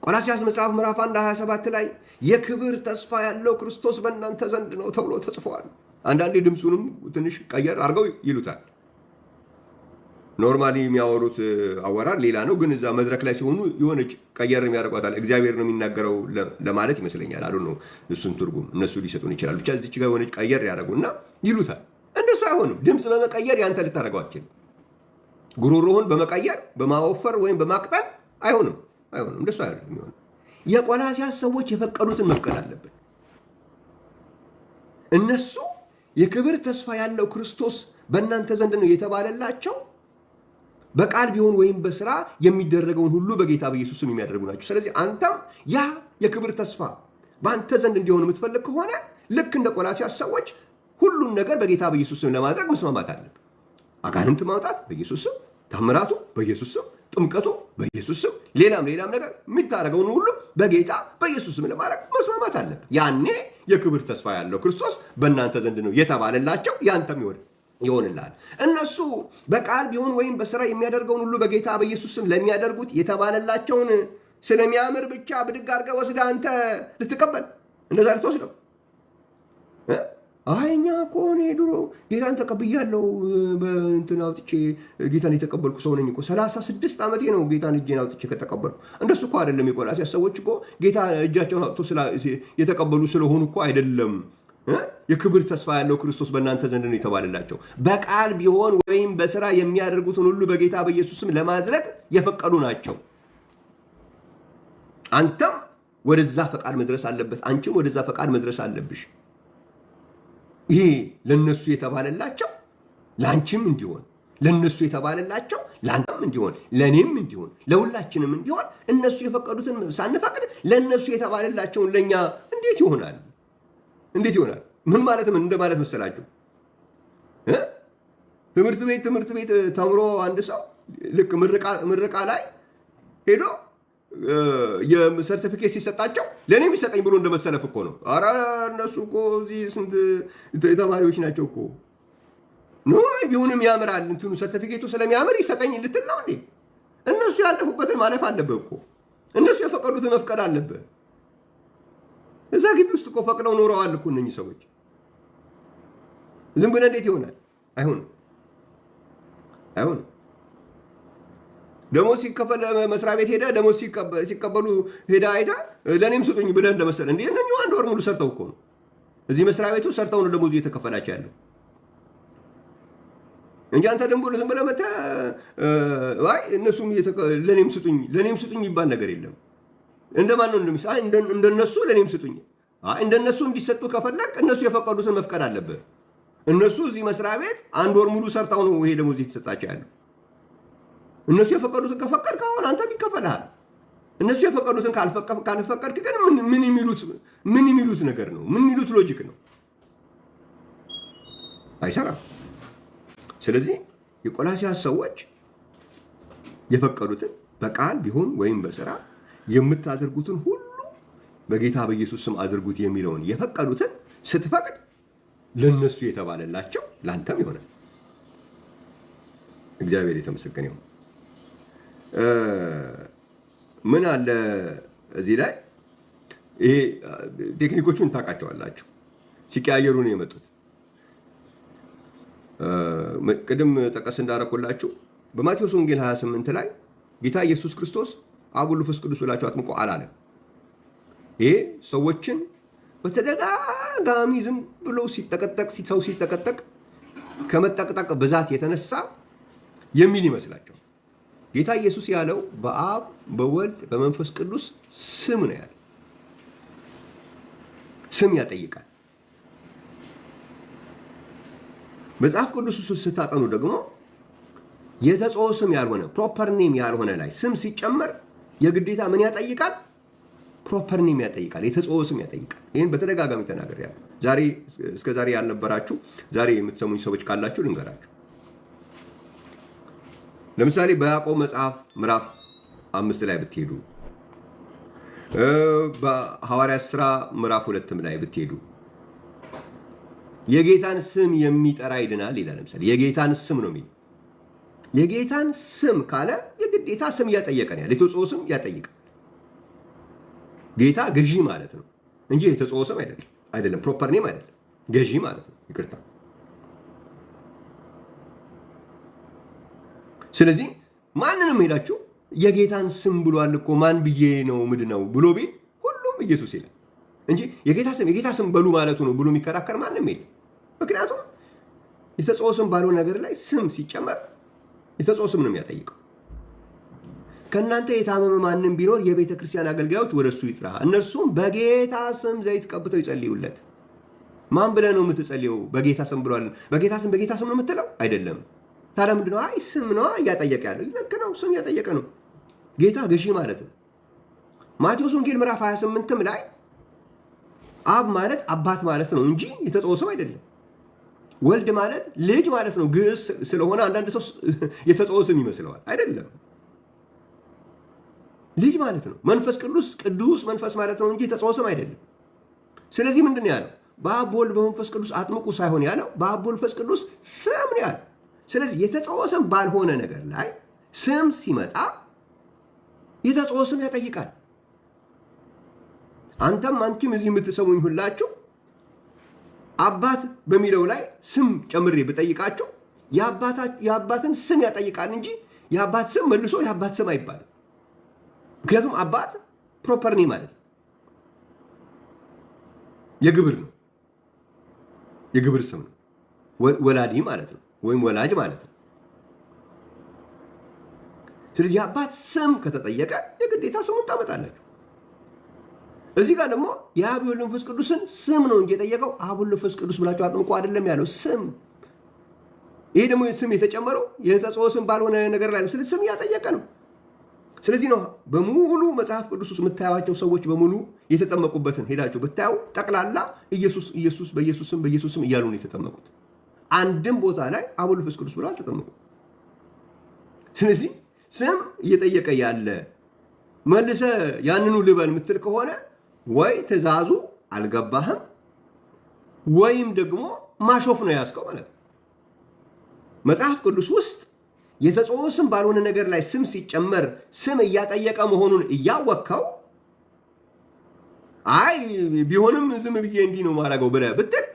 ቆላስይስ መጽሐፍ ምዕራፍ 1:27 ላይ የክብር ተስፋ ያለው ክርስቶስ በእናንተ ዘንድ ነው ተብሎ ተጽፏል። አንዳንዴ ድምፁንም ትንሽ ቀየር አድርገው ይሉታል። ኖርማሊ የሚያወሩት አወራር ሌላ ነው፣ ግን እዛ መድረክ ላይ ሲሆኑ የሆነች ቀየር የሚያደርጓታል። እግዚአብሔር ነው የሚናገረው ለማለት ይመስለኛል። አሉ ነው እሱን ትርጉም እነሱ ሊሰጡን ይችላሉ። ብቻ እዚች ጋር የሆነች ቀየር ያደርጉና ይሉታል። እንደሱ አይሆንም። ድምፅ በመቀየር ያንተ ልታደርገው አትችልም። ጉሮሮህን በመቀየር በማወፈር ወይም በማቅጠል አይሆንም። እንደሱ አይደለም የሚሆነው። የቆላስይስ ሰዎች የፈቀዱትን መፍቀድ አለብን። እነሱ የክብር ተስፋ ያለው ክርስቶስ በእናንተ ዘንድ ነው የተባለላቸው በቃል ቢሆን ወይም በስራ የሚደረገውን ሁሉ በጌታ በኢየሱስ ስም የሚያደርጉ ናቸው። ስለዚህ አንተም ያ የክብር ተስፋ በአንተ ዘንድ እንዲሆን የምትፈልግ ከሆነ ልክ እንደ ቆላስይስ ሰዎች ሁሉን ነገር በጌታ በኢየሱስ ስም ለማድረግ መስማማት አለብን። አጋንንት ማውጣት በኢየሱስ ስም፣ ታምራቱ በኢየሱስ ስም፣ ጥምቀቱ በኢየሱስ ስም፣ ሌላም ነገር የሚታረገውን ሁሉ በጌታ በኢየሱስ ስም ለማድረግ መስማማት አለብን። ያኔ የክብር ተስፋ ያለው ክርስቶስ በእናንተ ዘንድ ነው የተባለላቸው ያንተም ይሆንልሃል። እነሱ በቃል ቢሆን ወይም በስራ የሚያደርገውን ሁሉ በጌታ በኢየሱስ ስም ለሚያደርጉት የተባለላቸውን ስለሚያምር ብቻ ብድግ አድርገህ ወስደህ አንተ ልትቀበል እንደዛ ልትወስደው እኛ እኮ እኔ ድሮ ጌታን ተቀብያለሁ በእንትን አውጥቼ ጌታን የተቀበልኩ ሰው ነኝ እኮ 36 ዓመቴ ነው ጌታን እጄን አውጥቼ ከተቀበልኩ። እንደሱ እኮ አይደለም። የቆላስይስ ሰዎች እኮ ጌታ እጃቸውን አውጥቶ የተቀበሉ ስለሆኑ እኮ አይደለም። የክብር ተስፋ ያለው ክርስቶስ በእናንተ ዘንድ ነው የተባለላቸው በቃል ቢሆን ወይም በስራ የሚያደርጉትን ሁሉ በጌታ በኢየሱስም ለማድረግ የፈቀዱ ናቸው። አንተም ወደዛ ፈቃድ መድረስ አለበት። አንቺም ወደዛ ፈቃድ መድረስ አለብሽ። ይሄ ለነሱ የተባለላቸው ለአንቺም እንዲሆን፣ ለነሱ የተባለላቸው ለአንተም እንዲሆን፣ ለእኔም እንዲሆን፣ ለሁላችንም እንዲሆን እነሱ የፈቀዱትን ሳንፈቅድ ለነሱ የተባለላቸውን ለእኛ እንዴት ይሆናል? ምን እንደማለት መሰላችሁ? ትምህርት ቤት ተምሮ አንድ ሰው ልክ ምርቃ ላይ ሄዶ የሰርቲፊኬት ሲሰጣቸው ለእኔ የሚሰጠኝ ብሎ እንደመሰለፍ እኮ ነው። ኧረ እነሱ እኮ እዚህ ስንት ተማሪዎች ናቸው እኮ ቢሆንም ያምራል እንትኑ ሰርቲፊኬቱ ስለሚያምር ይሰጠኝ ልትል ነው እንዴ? እነሱ ያለፉበትን ማለፍ አለብህ እኮ። እነሱ የፈቀዱትን መፍቀድ አለብህ። እዛ ግቢ ውስጥ እኮ ፈቅደው ኖረዋል እኮ እነኚህ ሰዎች። ዝም ብለህ እንዴት ይሆናል? አይሆንም። ደሞዝ ሲከፈል መስሪያ ቤት ሄደ ደሞዝ ሲቀበሉ ሄደ አይታ ለእኔም ስጡኝ ብለህ እንደመሰለ እንዴ? እነኚህ 1 ወር ሙሉ ሰርተው እኮ ነው እዚህ መስሪያ ቤቱ ሰርተው ነው ደሞዝ እየተከፈላቸው ያለው እንጂ አንተ ደግሞ ዝም ብለህ መተህ እነሱም ለእኔም ስጡኝ ይባል ነገር የለም። እንደማን ነው እንደነሱ ለእኔም ስጡኝ። እንደነሱ እንዲሰጡ ከፈለግ እነሱ የፈቀዱትን መፍቀድ አለብህ። እነሱ እዚህ መስሪያ ቤት 1 ወር ሙሉ ሰርተው ነው ይሄ ደሞዝ እየተሰጣቸው ያለው። እነሱ የፈቀዱትን ከፈቀድ ካሁን አንተም ይከፈልሃል። እነሱ የፈቀዱትን ካልፈቀድክ ግን ምን የሚሉት ነገር ነው? ምን የሚሉት ሎጂክ ነው? አይሰራም። ስለዚህ የቆላስይስ ሰዎች የፈቀዱትን በቃል ቢሆን ወይም በስራ የምታደርጉትን ሁሉ በጌታ በኢየሱስ ስም አድርጉት የሚለውን የፈቀዱትን ስትፈቅድ ለነሱ የተባለላቸው ላንተም ይሆናል። እግዚአብሔር የተመሰገነ ይሁን። ምን አለ እዚህ ላይ ይሄ ቴክኒኮቹን ታውቃቸዋላችሁ። ሲቀያየሩ ነው የመጡት። ቅድም ጠቀስ እንዳደረኩላችሁ በማቴዎስ ወንጌል 28 ላይ ጌታ ኢየሱስ ክርስቶስ አብ ወልድ መንፈስ ቅዱስ ብላችሁ አጥምቆ አላለም። ይሄ ሰዎችን በተደጋጋሚ ዝም ብሎ ሰው ሲጠቀጠቅ ከመጠቅጠቅ ብዛት የተነሳ የሚል ይመስላቸው። ጌታ ኢየሱስ ያለው በአብ በወልድ በመንፈስ ቅዱስ ስም ነው ያለው። ስም ያጠይቃል። መጽሐፍ ቅዱስ ስታጠኑ ደግሞ የተጾ ስም ያልሆነ ፕሮፐር ኔም ያልሆነ ላይ ስም ሲጨመር የግዴታ ምን ያጠይቃል? ፕሮፐር ኔም ያጠይቃል። የተጾ ስም ያጠይቃል። ይህን በተደጋጋሚ ተናግሬያለሁ። እስከ ዛሬ ያልነበራችሁ ዛሬ የምትሰሙኝ ሰዎች ካላችሁ ልንገራችሁ። ለምሳሌ በያዕቆብ መጽሐፍ ምዕራፍ 5 ላይ ብትሄዱ፣ በሐዋርያት ሥራ ምዕራፍ 2 ላይ ብትሄዱ የጌታን ስም የሚጠራ ይድናል ይላል። ለምሳሌ የጌታን ስም ነው የሚል። የጌታን ስም ካለ የግዴታ ስም እያጠየቀ ነው ያለ። የተጾ ስም ያጠይቃል። ጌታ ገዢ ማለት ነው እንጂ የተጾ ስም አይደለም። ፕሮፐር ኔም አይደለም። ገዢ ማለት ነው። ይቅርታ። ስለዚህ ማንንም ሄዳችሁ የጌታን ስም ብሏል እኮ ማን ብዬ ነው ምድነው ብሎ ቢል ሁሉም ኢየሱስ ይላል እንጂ የጌታ ስም በሉ ማለቱ ነው ብሎ የሚከራከር ማንም የለም። ምክንያቱም የተጸውዖ ስም ባልሆነ ነገር ላይ ስም ሲጨመር የተጸውዖ ስም ነው የሚያጠይቀው። ከእናንተ የታመመ ማንም ቢኖር የቤተ ክርስቲያን አገልጋዮች ወደ እሱ ይጥራ፣ እነርሱም በጌታ ስም ዘይት ቀብተው ይጸልዩለት። ማን ብለህ ነው የምትጸልየው? በጌታ ስም ብሏል። በጌታ ስም ነው የምትለው? አይደለም። ታዲያ ምንድን ነው? አይ ስም ነው እያጠየቀ ያለው። ልክ ነው፣ ስም እያጠየቀ ነው። ጌታ ገዢ ማለት ነው። ማቴዎስ ወንጌል ምዕራፍ 28 ላይ አብ ማለት አባት ማለት ነው እንጂ የተጸውዖ ስም አይደለም። ወልድ ማለት ልጅ ማለት ነው። ግዕዝ ስለሆነ አንዳንድ ሰው የተጸውዖ ስም ይመስለዋል። አይደለም፣ ልጅ ማለት ነው። መንፈስ ቅዱስ መንፈስ ማለት ነው እንጂ የተጸውዖ ስም አይደለም። ስለዚህ ምንድን ነው ያለው? በአብ በወልድ በመንፈስ ቅዱስ አጥምቁ ሳይሆን ያለው በአብ በወልድ በመንፈስ ቅዱስ ስም ነው ያለው። ስለዚህ የተጸውዖ ስም ባልሆነ ነገር ላይ ስም ሲመጣ የተጸውዖ ስም ያጠይቃል። አንተም አንቺም እዚህ የምትሰሙኝ ሁላችሁ አባት በሚለው ላይ ስም ጨምሬ ብጠይቃችሁ የአባትን ስም ያጠይቃል እንጂ የአባት ስም መልሶ የአባት ስም አይባልም። ምክንያቱም አባት ፕሮፐር ኔም ማለት የግብር ነው፣ የግብር ስም ነው። ወላዲ ማለት ነው ወይም ወላጅ ማለት ነው። ስለዚህ የአባት ስም ከተጠየቀ የግዴታ ስሙን ታመጣላችሁ። እዚህ ጋር ደግሞ የአብ ወልድ መንፈስ ቅዱስን ስም ነው እንጂ የጠየቀው አብ ወልድ መንፈስ ቅዱስ ብላችሁ አጥምቁ አይደለም ያለው ስም። ይሄ ደግሞ ስም የተጨመረው የተጸውዖ ስም ባልሆነ ነገር ላይ ነው። ስለዚህ ስም እያጠየቀ ነው። ስለዚህ ነው በሙሉ መጽሐፍ ቅዱስ ውስጥ የምታዩዋቸው ሰዎች በሙሉ የተጠመቁበትን ሄዳችሁ ብታዩ ጠቅላላ ኢየሱስ ኢየሱስ በኢየሱስ ስም እያሉ ነው የተጠመቁት። አንድም ቦታ ላይ አብ ወልድ መንፈስ ቅዱስ ብለው አልተጠመቁም። ስለዚህ ስም እየጠየቀ ያለ መልሰ ያንኑ ልበል የምትል ከሆነ ወይ ትእዛዙ አልገባህም ወይም ደግሞ ማሾፍ ነው ያዝከው ማለት ነው። መጽሐፍ ቅዱስ ውስጥ የተጸውዖ ስም ባልሆነ ነገር ላይ ስም ሲጨመር ስም እያጠየቀ መሆኑን እያወቅከው አይ ቢሆንም ዝም ብዬ እንዲህ ነው ማድረገው ብለህ ብትል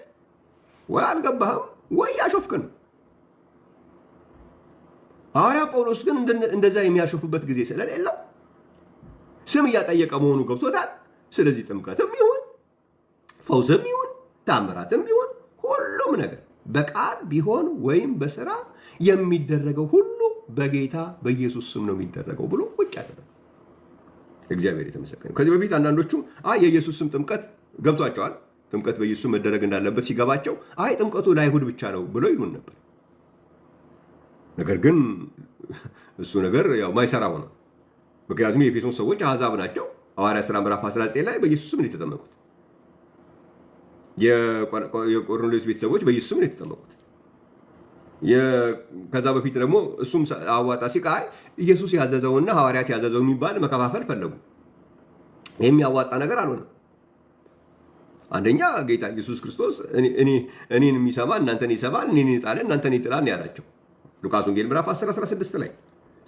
ወይ አልገባህም ወይ ያሾፍክ ነው። ሐዋርያ ጳውሎስ ግን እንደዛ የሚያሾፍበት ጊዜ ስለሌለው ስም እያጠየቀ መሆኑ ገብቶታል። ስለዚህ ጥምቀትም ይሁን ፈውስም ይሁን ታምራትም ቢሆን ሁሉም ነገር በቃል ቢሆን ወይም በስራ የሚደረገው ሁሉ በጌታ በኢየሱስ ስም ነው የሚደረገው ብሎ ቁጭ አደረገ። እግዚአብሔር የተመሰገነ። ከዚህ በፊት አንዳንዶቹ የኢየሱስ ስም ጥምቀት ገብቷቸዋል። ጥምቀት በኢየሱስ ስም መደረግ እንዳለበት ሲገባቸው ጥምቀቱ ለአይሁድ ብቻ ነው ብሎ ይሉን ነበር። ነገር ግን እሱ ነገር ያው ማይሰራው ነው። ምክንያቱም የኤፌሶን ሰዎች አሕዛብ ናቸው። ሐዋርያ ሥራ ምዕራፍ 19 ላይ በኢየሱስ ስም ነው የተጠመቁት። የቆርኔሌዎስ ቤተሰቦች በኢየሱስ ስም ነው የተጠመቁት። ከዛ በፊት ደግሞ እሱም አዋጣ ሲቃይ ኢየሱስ ያዘዘውና ሐዋርያት ያዘዘው የሚባል መከፋፈል ፈለጉ። የሚያዋጣ ነገር አልሆነም። አንደኛ ጌታ ኢየሱስ ክርስቶስ እኔን የሚሰማ እናንተን ይሰማል፣ እኔን ይጣል እናንተን ይጥላል ነው ያላቸው ሉቃስ ወንጌል ምዕራፍ 10:16 ላይ።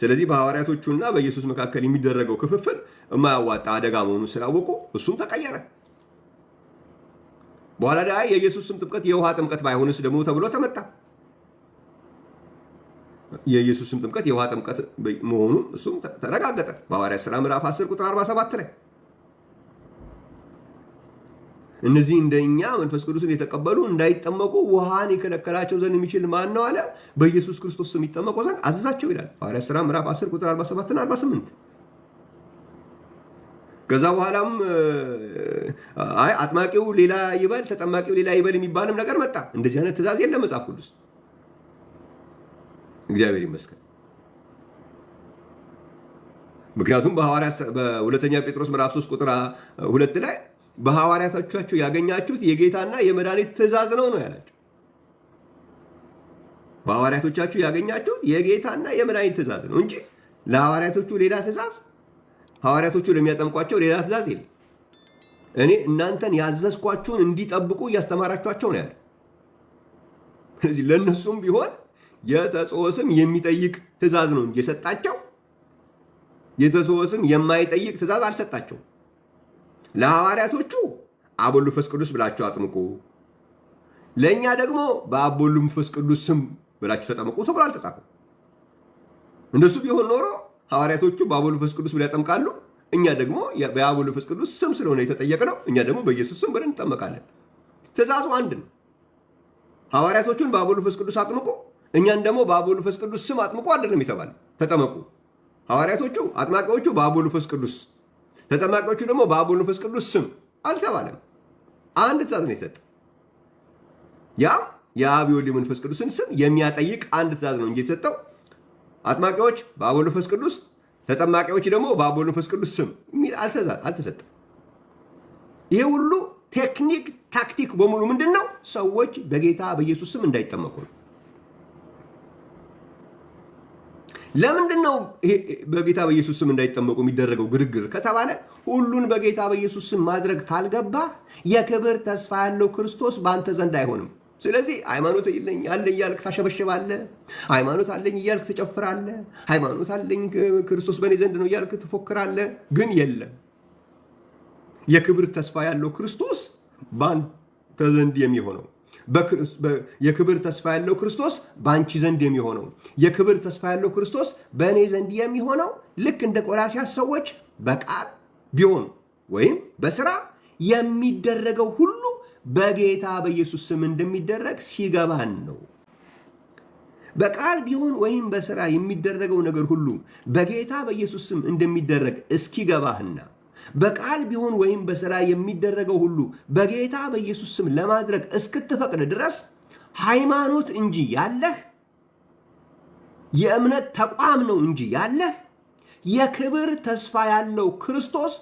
ስለዚህ በሐዋርያቶቹና በኢየሱስ መካከል የሚደረገው ክፍፍል የማያዋጣ አደጋ መሆኑን ስላወቁ እሱም ተቀየረ። በኋላ ላይ የኢየሱስ ስም ጥምቀት የውሃ ጥምቀት ባይሆንስ ደግሞ ተብሎ ተመጣ። የኢየሱስ ስም ጥምቀት የውሃ ጥምቀት መሆኑ እሱም ተረጋገጠ በሐዋርያት ሥራ ምዕራፍ 10 ቁጥር 47 ላይ። እነዚህ እንደኛ መንፈስ ቅዱስን የተቀበሉ እንዳይጠመቁ ውሃን የከለከላቸው ዘንድ የሚችል ማን ነው አለ? በኢየሱስ ክርስቶስ ስም ይጠመቁ ዘንድ አዘዛቸው ይላል ሐዋርያት ሥራ ምዕራፍ 10 ቁጥር 47 እና 48። ከዛ በኋላም አጥማቂው ሌላ ይበል ተጠማቂው ሌላ ይበል የሚባልም ነገር መጣ። እንደዚህ አይነት ትእዛዝ የለም መጽሐፍ ቅዱስ። እግዚአብሔር ይመስገን። ምክንያቱም በሁለተኛ ጴጥሮስ ምዕራፍ 3 ቁጥር 2 ላይ በሐዋርያቶቻችሁ ያገኛችሁት የጌታና የመድኃኒት ትእዛዝ ነው ያላቸው። በሐዋርያቶቻችሁ ያገኛችሁት የጌታና የመድኃኒት ትእዛዝ ነው እንጂ ለሐዋርያቶቹ ሌላ ትእዛዝ፣ ሐዋርያቶቹ ለሚያጠምቋቸው ሌላ ትእዛዝ የለም። እኔ እናንተን ያዘዝኳችሁን እንዲጠብቁ እያስተማራችኋቸው ነው ያለ። ስለዚህ ለእነሱም ቢሆን የተጸውዖ ስም የሚጠይቅ ትእዛዝ ነው እንጂ የሰጣቸው የተጸውዖ ስም የማይጠይቅ ትእዛዝ አልሰጣቸው። ለሐዋርያቶቹ አብ ወልድ መንፈስ ቅዱስ ብላችሁ አጥምቁ፣ ለእኛ ደግሞ በአብ ወልድ መንፈስ ቅዱስ ስም ብላችሁ ተጠመቁ ተብሎ አልተጻፈም። እንደሱ ቢሆን ኖሮ ሐዋርያቶቹ በአብ ወልድ መንፈስ ቅዱስ ብለው ያጠምቃሉ፣ እኛ ደግሞ በአብ ወልድ መንፈስ ቅዱስ ስም ስለሆነ የተጠየቅነው እኛ ደግሞ በኢየሱስ ስም ብለን እንጠመቃለን። ትእዛዙ አንድ ነው። ሐዋርያቶቹን በአብ ወልድ መንፈስ ቅዱስ አጥምቁ፣ እኛን ደግሞ በአብ ወልድ መንፈስ ቅዱስ ስም አጥምቁ አይደለም የተባለ። ተጠመቁ። ሐዋርያቶቹ አጥማቂዎቹ በአብ ወልድ መንፈስ ቅዱስ፣ ተጠማቂዎቹ ደግሞ በአብ ወልድ መንፈስ ቅዱስ ስም አልተባለም። አንድ ትእዛዝ ነው የሰጠ። ያም የአብ የወልድ መንፈስ ቅዱስን ስም የሚያጠይቅ አንድ ትእዛዝ ነው እንጂ የተሰጠው አጥማቂዎች በአብ ወልድ መንፈስ ቅዱስ፣ ተጠማቂዎች ደግሞ በአብ ወልድ መንፈስ ቅዱስ ስም የሚል አልተሰጠም። ይሄ ሁሉ ቴክኒክ ታክቲክ በሙሉ ምንድን ነው? ሰዎች በጌታ በኢየሱስ ስም እንዳይጠመቁ ነው። ለምንድን ነው በጌታ በኢየሱስ ስም እንዳይጠመቁ የሚደረገው ግርግር ከተባለ ሁሉን በጌታ በኢየሱስ ስም ማድረግ ካልገባ የክብር ተስፋ ያለው ክርስቶስ በአንተ ዘንድ አይሆንም። ስለዚህ ሃይማኖት አለኝ እያልክ ታሸበሽባለህ። ሃይማኖት አለኝ እያልክ ትጨፍራለህ። ሃይማኖት አለኝ ክርስቶስ በእኔ ዘንድ ነው እያልክ ትፎክራለህ። ግን የለም። የክብር ተስፋ ያለው ክርስቶስ በአንተ ዘንድ የሚሆነው፣ የክብር ተስፋ ያለው ክርስቶስ በአንቺ ዘንድ የሚሆነው፣ የክብር ተስፋ ያለው ክርስቶስ በእኔ ዘንድ የሚሆነው ልክ እንደ ቆላስይስ ሰዎች በቃል ቢሆን ወይም በስራ የሚደረገው ሁሉ በጌታ በኢየሱስ ስም እንደሚደረግ ሲገባን ነው። በቃል ቢሆን ወይም በስራ የሚደረገው ነገር ሁሉ በጌታ በኢየሱስ ስም እንደሚደረግ እስኪገባህና በቃል ቢሆን ወይም በስራ የሚደረገው ሁሉ በጌታ በኢየሱስ ስም ለማድረግ እስክትፈቅድ ድረስ ሃይማኖት እንጂ ያለህ የእምነት ተቋም ነው እንጂ ያለህ የክብር ተስፋ ያለው ክርስቶስ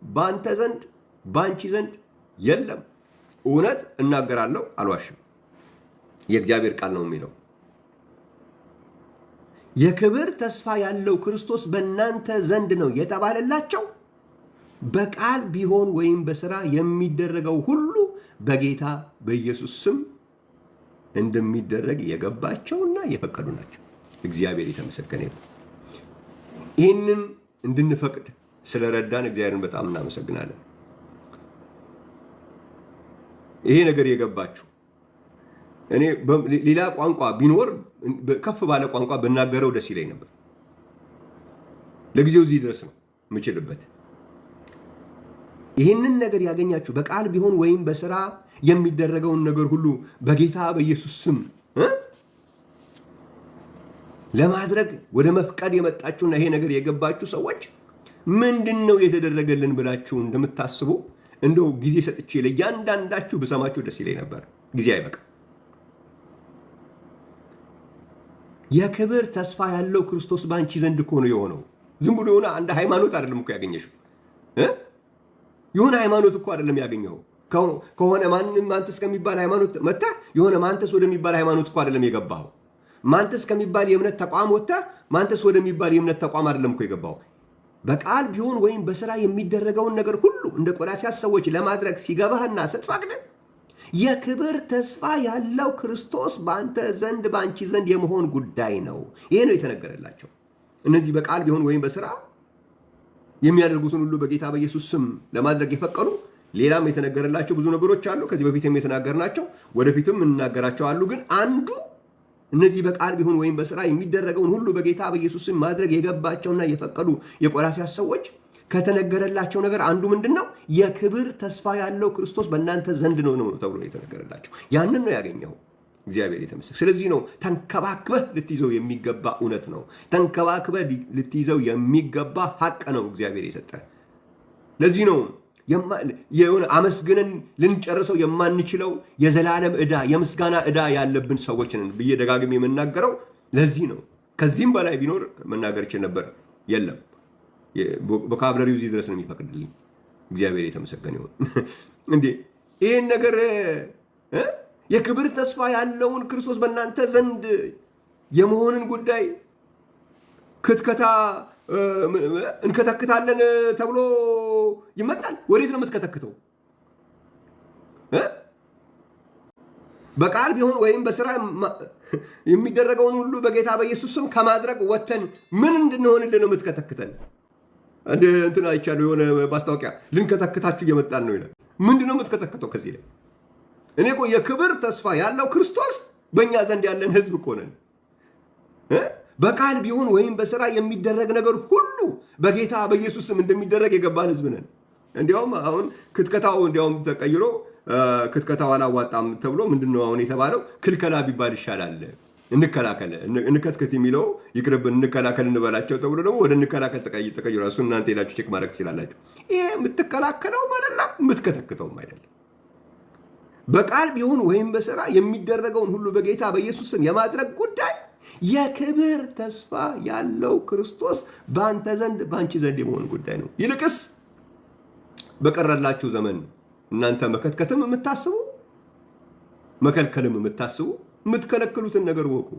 በአንተ ዘንድ በአንቺ ዘንድ የለም። እውነት እናገራለሁ፣ አልዋሽም። የእግዚአብሔር ቃል ነው የሚለው። የክብር ተስፋ ያለው ክርስቶስ በእናንተ ዘንድ ነው የተባለላቸው በቃል ቢሆን ወይም በስራ የሚደረገው ሁሉ በጌታ በኢየሱስ ስም እንደሚደረግ የገባቸውና የፈቀዱ ናቸው። እግዚአብሔር የተመሰገነ ይሁን። ይህንን እንድንፈቅድ ስለረዳን እግዚአብሔርን በጣም እናመሰግናለን። ይሄ ነገር የገባችሁ እኔ ሌላ ቋንቋ ቢኖር ከፍ ባለ ቋንቋ ብናገረው ደስ ይለኝ ነበር። ለጊዜው እዚህ ድረስ ነው የምችልበት። ይህንን ነገር ያገኛችሁ በቃል ቢሆን ወይም በስራ የሚደረገውን ነገር ሁሉ በጌታ በኢየሱስ ስም ለማድረግ ወደ መፍቀድ የመጣችሁና ይሄ ነገር የገባችሁ ሰዎች ምንድን ነው የተደረገልን ብላችሁ እንደምታስቡ እንደው ጊዜ ሰጥቼ ለእያንዳንዳችሁ ብሰማችሁ ደስ ይለኝ ነበር። ጊዜ አይበቃም። የክብር ተስፋ ያለው ክርስቶስ በአንቺ ዘንድ እኮ ነው የሆነው። ዝም ብሎ የሆነ አንድ ሃይማኖት አይደለም እኮ ያገኘሽው። የሆነ ሃይማኖት እኮ አይደለም ያገኘው። ከሆነ ማንተስ ከሚባል ሃይማኖት መጥተህ የሆነ ማንተስ ወደሚባል ሃይማኖት እኮ አይደለም የገባው። ማንተስ ከሚባል የእምነት ተቋም ወጥተህ ማንተስ ወደሚባል የእምነት ተቋም አይደለም እኮ የገባው። በቃል ቢሆን ወይም በስራ የሚደረገውን ነገር ሁሉ እንደ ቆላስይስ ሰዎች ለማድረግ ሲገባህና ስትፈቅድ የክብር ተስፋ ያለው ክርስቶስ በአንተ ዘንድ በአንቺ ዘንድ የመሆን ጉዳይ ነው። ይሄ ነው የተነገረላቸው። እነዚህ በቃል ቢሆን ወይም በስራ የሚያደርጉትን ሁሉ በጌታ በኢየሱስ ስም ለማድረግ የፈቀዱ ሌላም የተነገረላቸው ብዙ ነገሮች አሉ። ከዚህ በፊትም የተናገርናቸው ወደፊትም እንናገራቸው አሉ። ግን አንዱ እነዚህ በቃል ቢሆን ወይም በስራ የሚደረገውን ሁሉ በጌታ በኢየሱስ ስም ማድረግ የገባቸውና የፈቀዱ የቆላስይስ ሰዎች ከተነገረላቸው ነገር አንዱ ምንድን ነው? የክብር ተስፋ ያለው ክርስቶስ በእናንተ ዘንድ ነው ተብሎ የተነገረላቸው። ያንን ነው ያገኘው። እግዚአብሔር የተመሰገነ። ስለዚህ ነው ተንከባክበህ ልትይዘው የሚገባ እውነት ነው። ተንከባክበህ ልትይዘው የሚገባ ሀቅ ነው እግዚአብሔር የሰጠ። ለዚህ ነው የሆነ አመስግነን ልንጨርሰው የማንችለው የዘላለም ዕዳ የምስጋና ዕዳ ያለብን ሰዎች ነን ብዬ ደጋግሜ የምናገረው ለዚህ ነው። ከዚህም በላይ ቢኖር መናገር ይችል ነበር። የለም፣ ቦካብለሪው እዚህ ድረስ ነው የሚፈቅድልኝ። እግዚአብሔር የተመሰገነ ይሁን። እንዴ ይህን ነገር የክብር ተስፋ ያለውን ክርስቶስ በእናንተ ዘንድ የመሆንን ጉዳይ ክትከታ እንከተክታለን ተብሎ ይመጣል። ወዴት ነው የምትከተክተው? በቃል ቢሆን ወይም በስራ የሚደረገውን ሁሉ በጌታ በኢየሱስ ስም ከማድረግ ወተን ምን እንድንሆንልን ነው የምትከተክተን? እንትን አይቻለሁ፣ የሆነ ማስታወቂያ ልንከተክታችሁ እየመጣን ነው ይላል። ምንድን ነው የምትከተክተው? ከዚህ ላይ እኔ እኮ የክብር ተስፋ ያለው ክርስቶስ በእኛ ዘንድ ያለን ህዝብ እኮ ነን። በቃል ቢሆን ወይም በስራ የሚደረግ ነገር ሁሉ በጌታ በኢየሱስ ስም እንደሚደረግ የገባን ህዝብ ነን። እንዲያውም አሁን ክትከታው እንዲያውም ተቀይሮ ክትከታው አላዋጣም ተብሎ ምንድነው አሁን የተባለው? ክልከላ ቢባል ይሻላል። እንከላከል እንከትከት የሚለው ይቅርብን፣ እንከላከል እንበላቸው ተብሎ ደግሞ ወደ እንከላከል ተቀይሯል። እሱ እናንተ ሄዳችሁ ቼክ ማድረግ ትችላላችሁ። ይሄ የምትከላከለው አይደለም፣ የምትከተክተውም አይደለም። በቃል ቢሆን ወይም በሥራ የሚደረገውን ሁሉ በጌታ በኢየሱስ ስም የማድረግ ጉዳይ የክብር ተስፋ ያለው ክርስቶስ በአንተ ዘንድ በአንቺ ዘንድ የመሆን ጉዳይ ነው። ይልቅስ በቀረላችሁ ዘመን እናንተ መከትከትም የምታስቡ መከልከልም የምታስቡ የምትከለክሉትን ነገር ወቁ።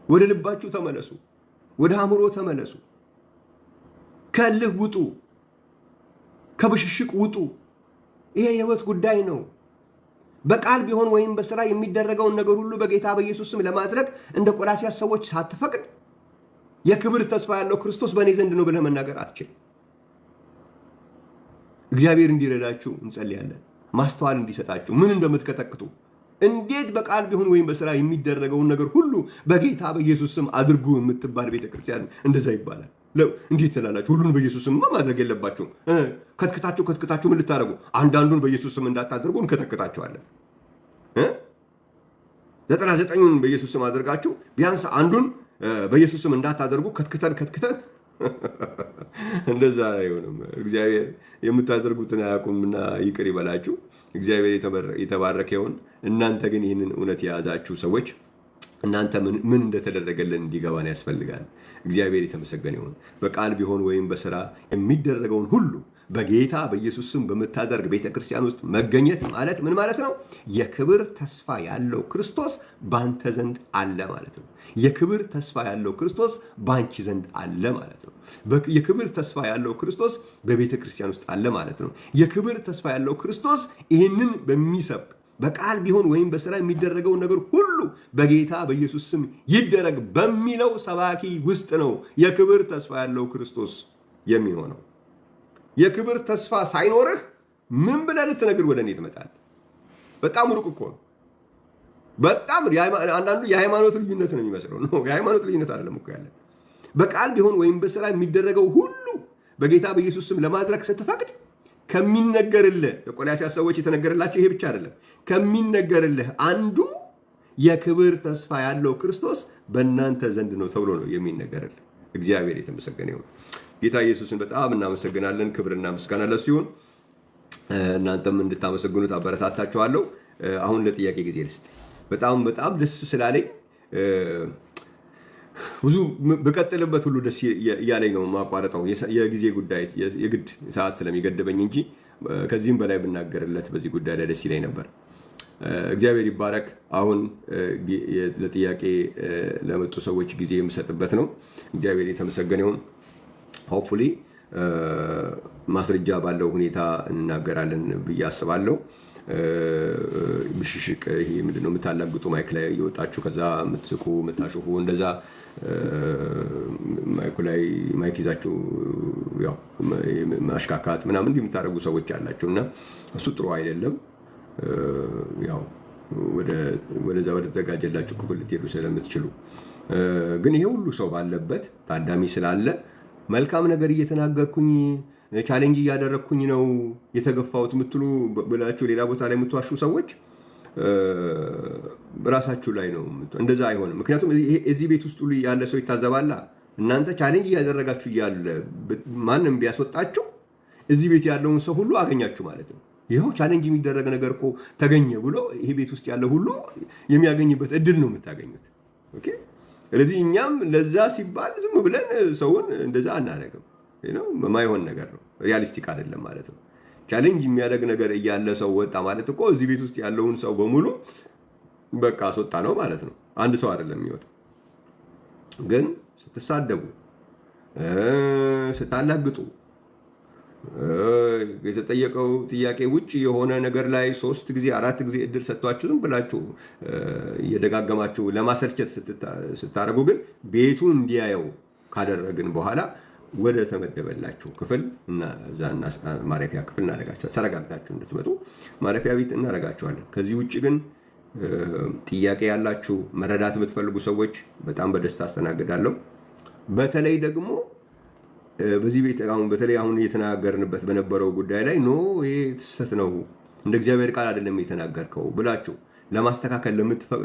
ወደ ልባችሁ ተመለሱ፣ ወደ አእምሮ ተመለሱ። ከልህ ውጡ፣ ከብሽሽቅ ውጡ። ይሄ የህይወት ጉዳይ ነው። በቃል ቢሆን ወይም በሥራ የሚደረገውን ነገር ሁሉ በጌታ በኢየሱስ ስም ለማድረግ እንደ ቆላስይስ ሰዎች ሳትፈቅድ የክብር ተስፋ ያለው ክርስቶስ በእኔ ዘንድ ነው ብለህ መናገር አትችልም። እግዚአብሔር እንዲረዳችሁ እንጸልያለን። ማስተዋል እንዲሰጣችሁ ምን እንደምትከተክቱ እንዴት በቃል ቢሆን ወይም በሥራ የሚደረገውን ነገር ሁሉ በጌታ በኢየሱስ ስም አድርጉ የምትባል ቤተክርስቲያን እንደዛ ይባላል። እንዴት ትላላችሁ? ሁሉን በኢየሱስ ስም ማድረግ የለባችሁም። ከትክታችሁ ምን ልታደርጉ? አንዳንዱን በኢየሱስ ስም እንዳታደርጉ እንከተክታችኋለን። 99ን በኢየሱስ ስም አድርጋችሁ ቢያንስ አንዱን በኢየሱስ ስም እንዳታደርጉ ከትክተን እንደዛ አይሆንም። እግዚአብሔር የምታደርጉትን አያውቁምና ይቅር ይበላችሁ። እግዚአብሔር የተባረከ ይሁን። እናንተ ግን ይህንን እውነት የያዛችሁ ሰዎች እናንተ ምን እንደተደረገልን እንዲገባን ያስፈልጋል። እግዚአብሔር የተመሰገነ ይሁን። በቃል ቢሆን ወይም በሥራ የሚደረገውን ሁሉ በጌታ በኢየሱስ ስም በምታደርግ ቤተክርስቲያን ውስጥ መገኘት ማለት ምን ማለት ነው? የክብር ተስፋ ያለው ክርስቶስ ባንተ ዘንድ አለ ማለት ነው። የክብር ተስፋ ያለው ክርስቶስ ባንቺ ዘንድ አለ ማለት ነው። የክብር ተስፋ ያለው ክርስቶስ በቤተክርስቲያን ውስጥ አለ ማለት ነው። የክብር ተስፋ ያለው ክርስቶስ ይህንን በሚሰብክ በቃል ቢሆን ወይም በሥራ የሚደረገውን ነገር ሁሉ በጌታ በኢየሱስ ስም ይደረግ በሚለው ሰባኪ ውስጥ ነው የክብር ተስፋ ያለው ክርስቶስ የሚሆነው። የክብር ተስፋ ሳይኖርህ ምን ብለህ ልትነግር ወደ እኔ ትመጣለህ? በጣም ሩቅ እኮ ነው። በጣም አንዳንዱ የሃይማኖት ልዩነት ነው የሚመስለው። የሃይማኖት ልዩነት አይደለም እኮ ያለ። በቃል ቢሆን ወይም በሥራ የሚደረገው ሁሉ በጌታ በኢየሱስ ስም ለማድረግ ስትፈቅድ ከሚነገርልህ የቆላስይስ ሰዎች የተነገረላቸው ይሄ ብቻ አይደለም። ከሚነገርልህ አንዱ የክብር ተስፋ ያለው ክርስቶስ በእናንተ ዘንድ ነው ተብሎ ነው የሚነገርልህ። እግዚአብሔር የተመሰገነ ይሁን። ጌታ ኢየሱስን በጣም እናመሰግናለን። ክብርና ምስጋና ለእሱ ይሁን። እናንተም እንድታመሰግኑት አበረታታችኋለሁ። አሁን ለጥያቄ ጊዜ ልስጥ። በጣም ደስ ስላለኝ ብዙ በቀጥልበት ሁሉ ደስ እያለኝ ነው ማቋረጠው። የጊዜ ጉዳይ የግድ ሰዓት ስለሚገድበኝ እንጂ ከዚህም በላይ ብናገርለት በዚህ ጉዳይ ላይ ደስ ይለኝ ነበር። እግዚአብሔር ይባረክ። አሁን ለጥያቄ ለመጡ ሰዎች ጊዜ የምሰጥበት ነው። እግዚአብሔር የተመሰገነ ይሁን። ሆፕፉሊ ማስረጃ ባለው ሁኔታ እናገራለን ብዬ አስባለሁ። ብሽሽቅ ይሄ ምንድነው? የምታላግጡ ማይክ ላይ እየወጣችሁ ከዛ የምትስቁ የምታሾፉ እንደዛ ማይኩ ላይ ማይክ ይዛችሁ ያው ማሽካካት ምናምን እንዲህ የምታደርጉ ሰዎች አላችሁ እና እሱ ጥሩ አይደለም። ያው ወደዛ ወደ ተዘጋጀላችሁ ክፍል ልትሄዱ ስለምትችሉ ግን ይሄ ሁሉ ሰው ባለበት ታዳሚ ስላለ መልካም ነገር እየተናገርኩኝ ቻሌንጅ እያደረግኩኝ ነው የተገፋሁት የምትሉ ብላችሁ ሌላ ቦታ ላይ የምትዋሹ ሰዎች ራሳችሁ ላይ ነው። እንደዛ አይሆንም። ምክንያቱም እዚህ ቤት ውስጥ ሁሉ ያለ ሰው ይታዘባላ። እናንተ ቻሌንጅ እያደረጋችሁ እያለ ማንም ቢያስወጣችሁ እዚህ ቤት ያለውን ሰው ሁሉ አገኛችሁ ማለት ነው። ይኸው ቻሌንጅ የሚደረግ ነገር እኮ ተገኘ ብሎ ይሄ ቤት ውስጥ ያለ ሁሉ የሚያገኝበት እድል ነው የምታገኙት። ኦኬ። ስለዚህ እኛም ለዛ ሲባል ዝም ብለን ሰውን እንደዛ አናደርግም። የማይሆን ነገር ነው። ሪያሊስቲክ አይደለም ማለት ነው። ቻሌንጅ የሚያደርግ ነገር እያለ ሰው ወጣ ማለት እኮ እዚህ ቤት ውስጥ ያለውን ሰው በሙሉ በቃ አስወጣ ነው ማለት ነው። አንድ ሰው አይደለም የሚወጣው። ግን ስትሳደቡ፣ ስታላግጡ፣ የተጠየቀው ጥያቄ ውጭ የሆነ ነገር ላይ 3 ጊዜ 4 ጊዜ እድል ሰጥቷችሁ ዝም ብላችሁ እየደጋገማችሁ ለማሰልቸት ስታደርጉ ግን ቤቱን እንዲያየው ካደረግን በኋላ ወደ ተመደበላችሁ ክፍል እና ዛና ማረፊያ ክፍል እናደርጋችኋለን። ተረጋግታችሁ እንድትመጡ ማረፊያ ቤት እናደርጋችኋለን። ከዚህ ውጭ ግን ጥያቄ ያላችሁ መረዳት የምትፈልጉ ሰዎች በጣም በደስታ አስተናግዳለሁ። በተለይ ደግሞ በዚህ ቤት በተለይ አሁን እየተናገርንበት በነበረው ጉዳይ ላይ ይሄ ስህተት ነው እንደ እግዚአብሔር ቃል አይደለም የተናገርከው ብላችሁ ለማስተካከል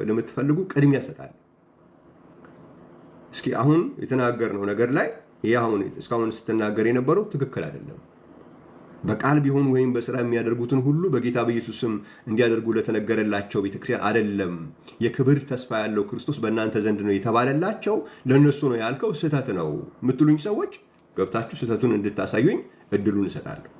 ለምትፈልጉ ቅድሚያ ሰጣል። እስኪ አሁን የተናገርነው ነገር ላይ አሁን እስካሁን ስትናገር የነበረው ትክክል አይደለም። በቃል ቢሆን ወይም በስራ የሚያደርጉትን ሁሉ በጌታ በኢየሱስ ስም እንዲያደርጉ ለተነገረላቸው ቤተክርስቲያን አይደለም። የክብር ተስፋ ያለው ክርስቶስ በእናንተ ዘንድ ነው የተባለላቸው ለነሱ ነው ያልከው ስህተት ነው የምትሉኝ ሰዎች ገብታችሁ ስህተቱን እንድታሳዩኝ እድሉን እሰጣለሁ።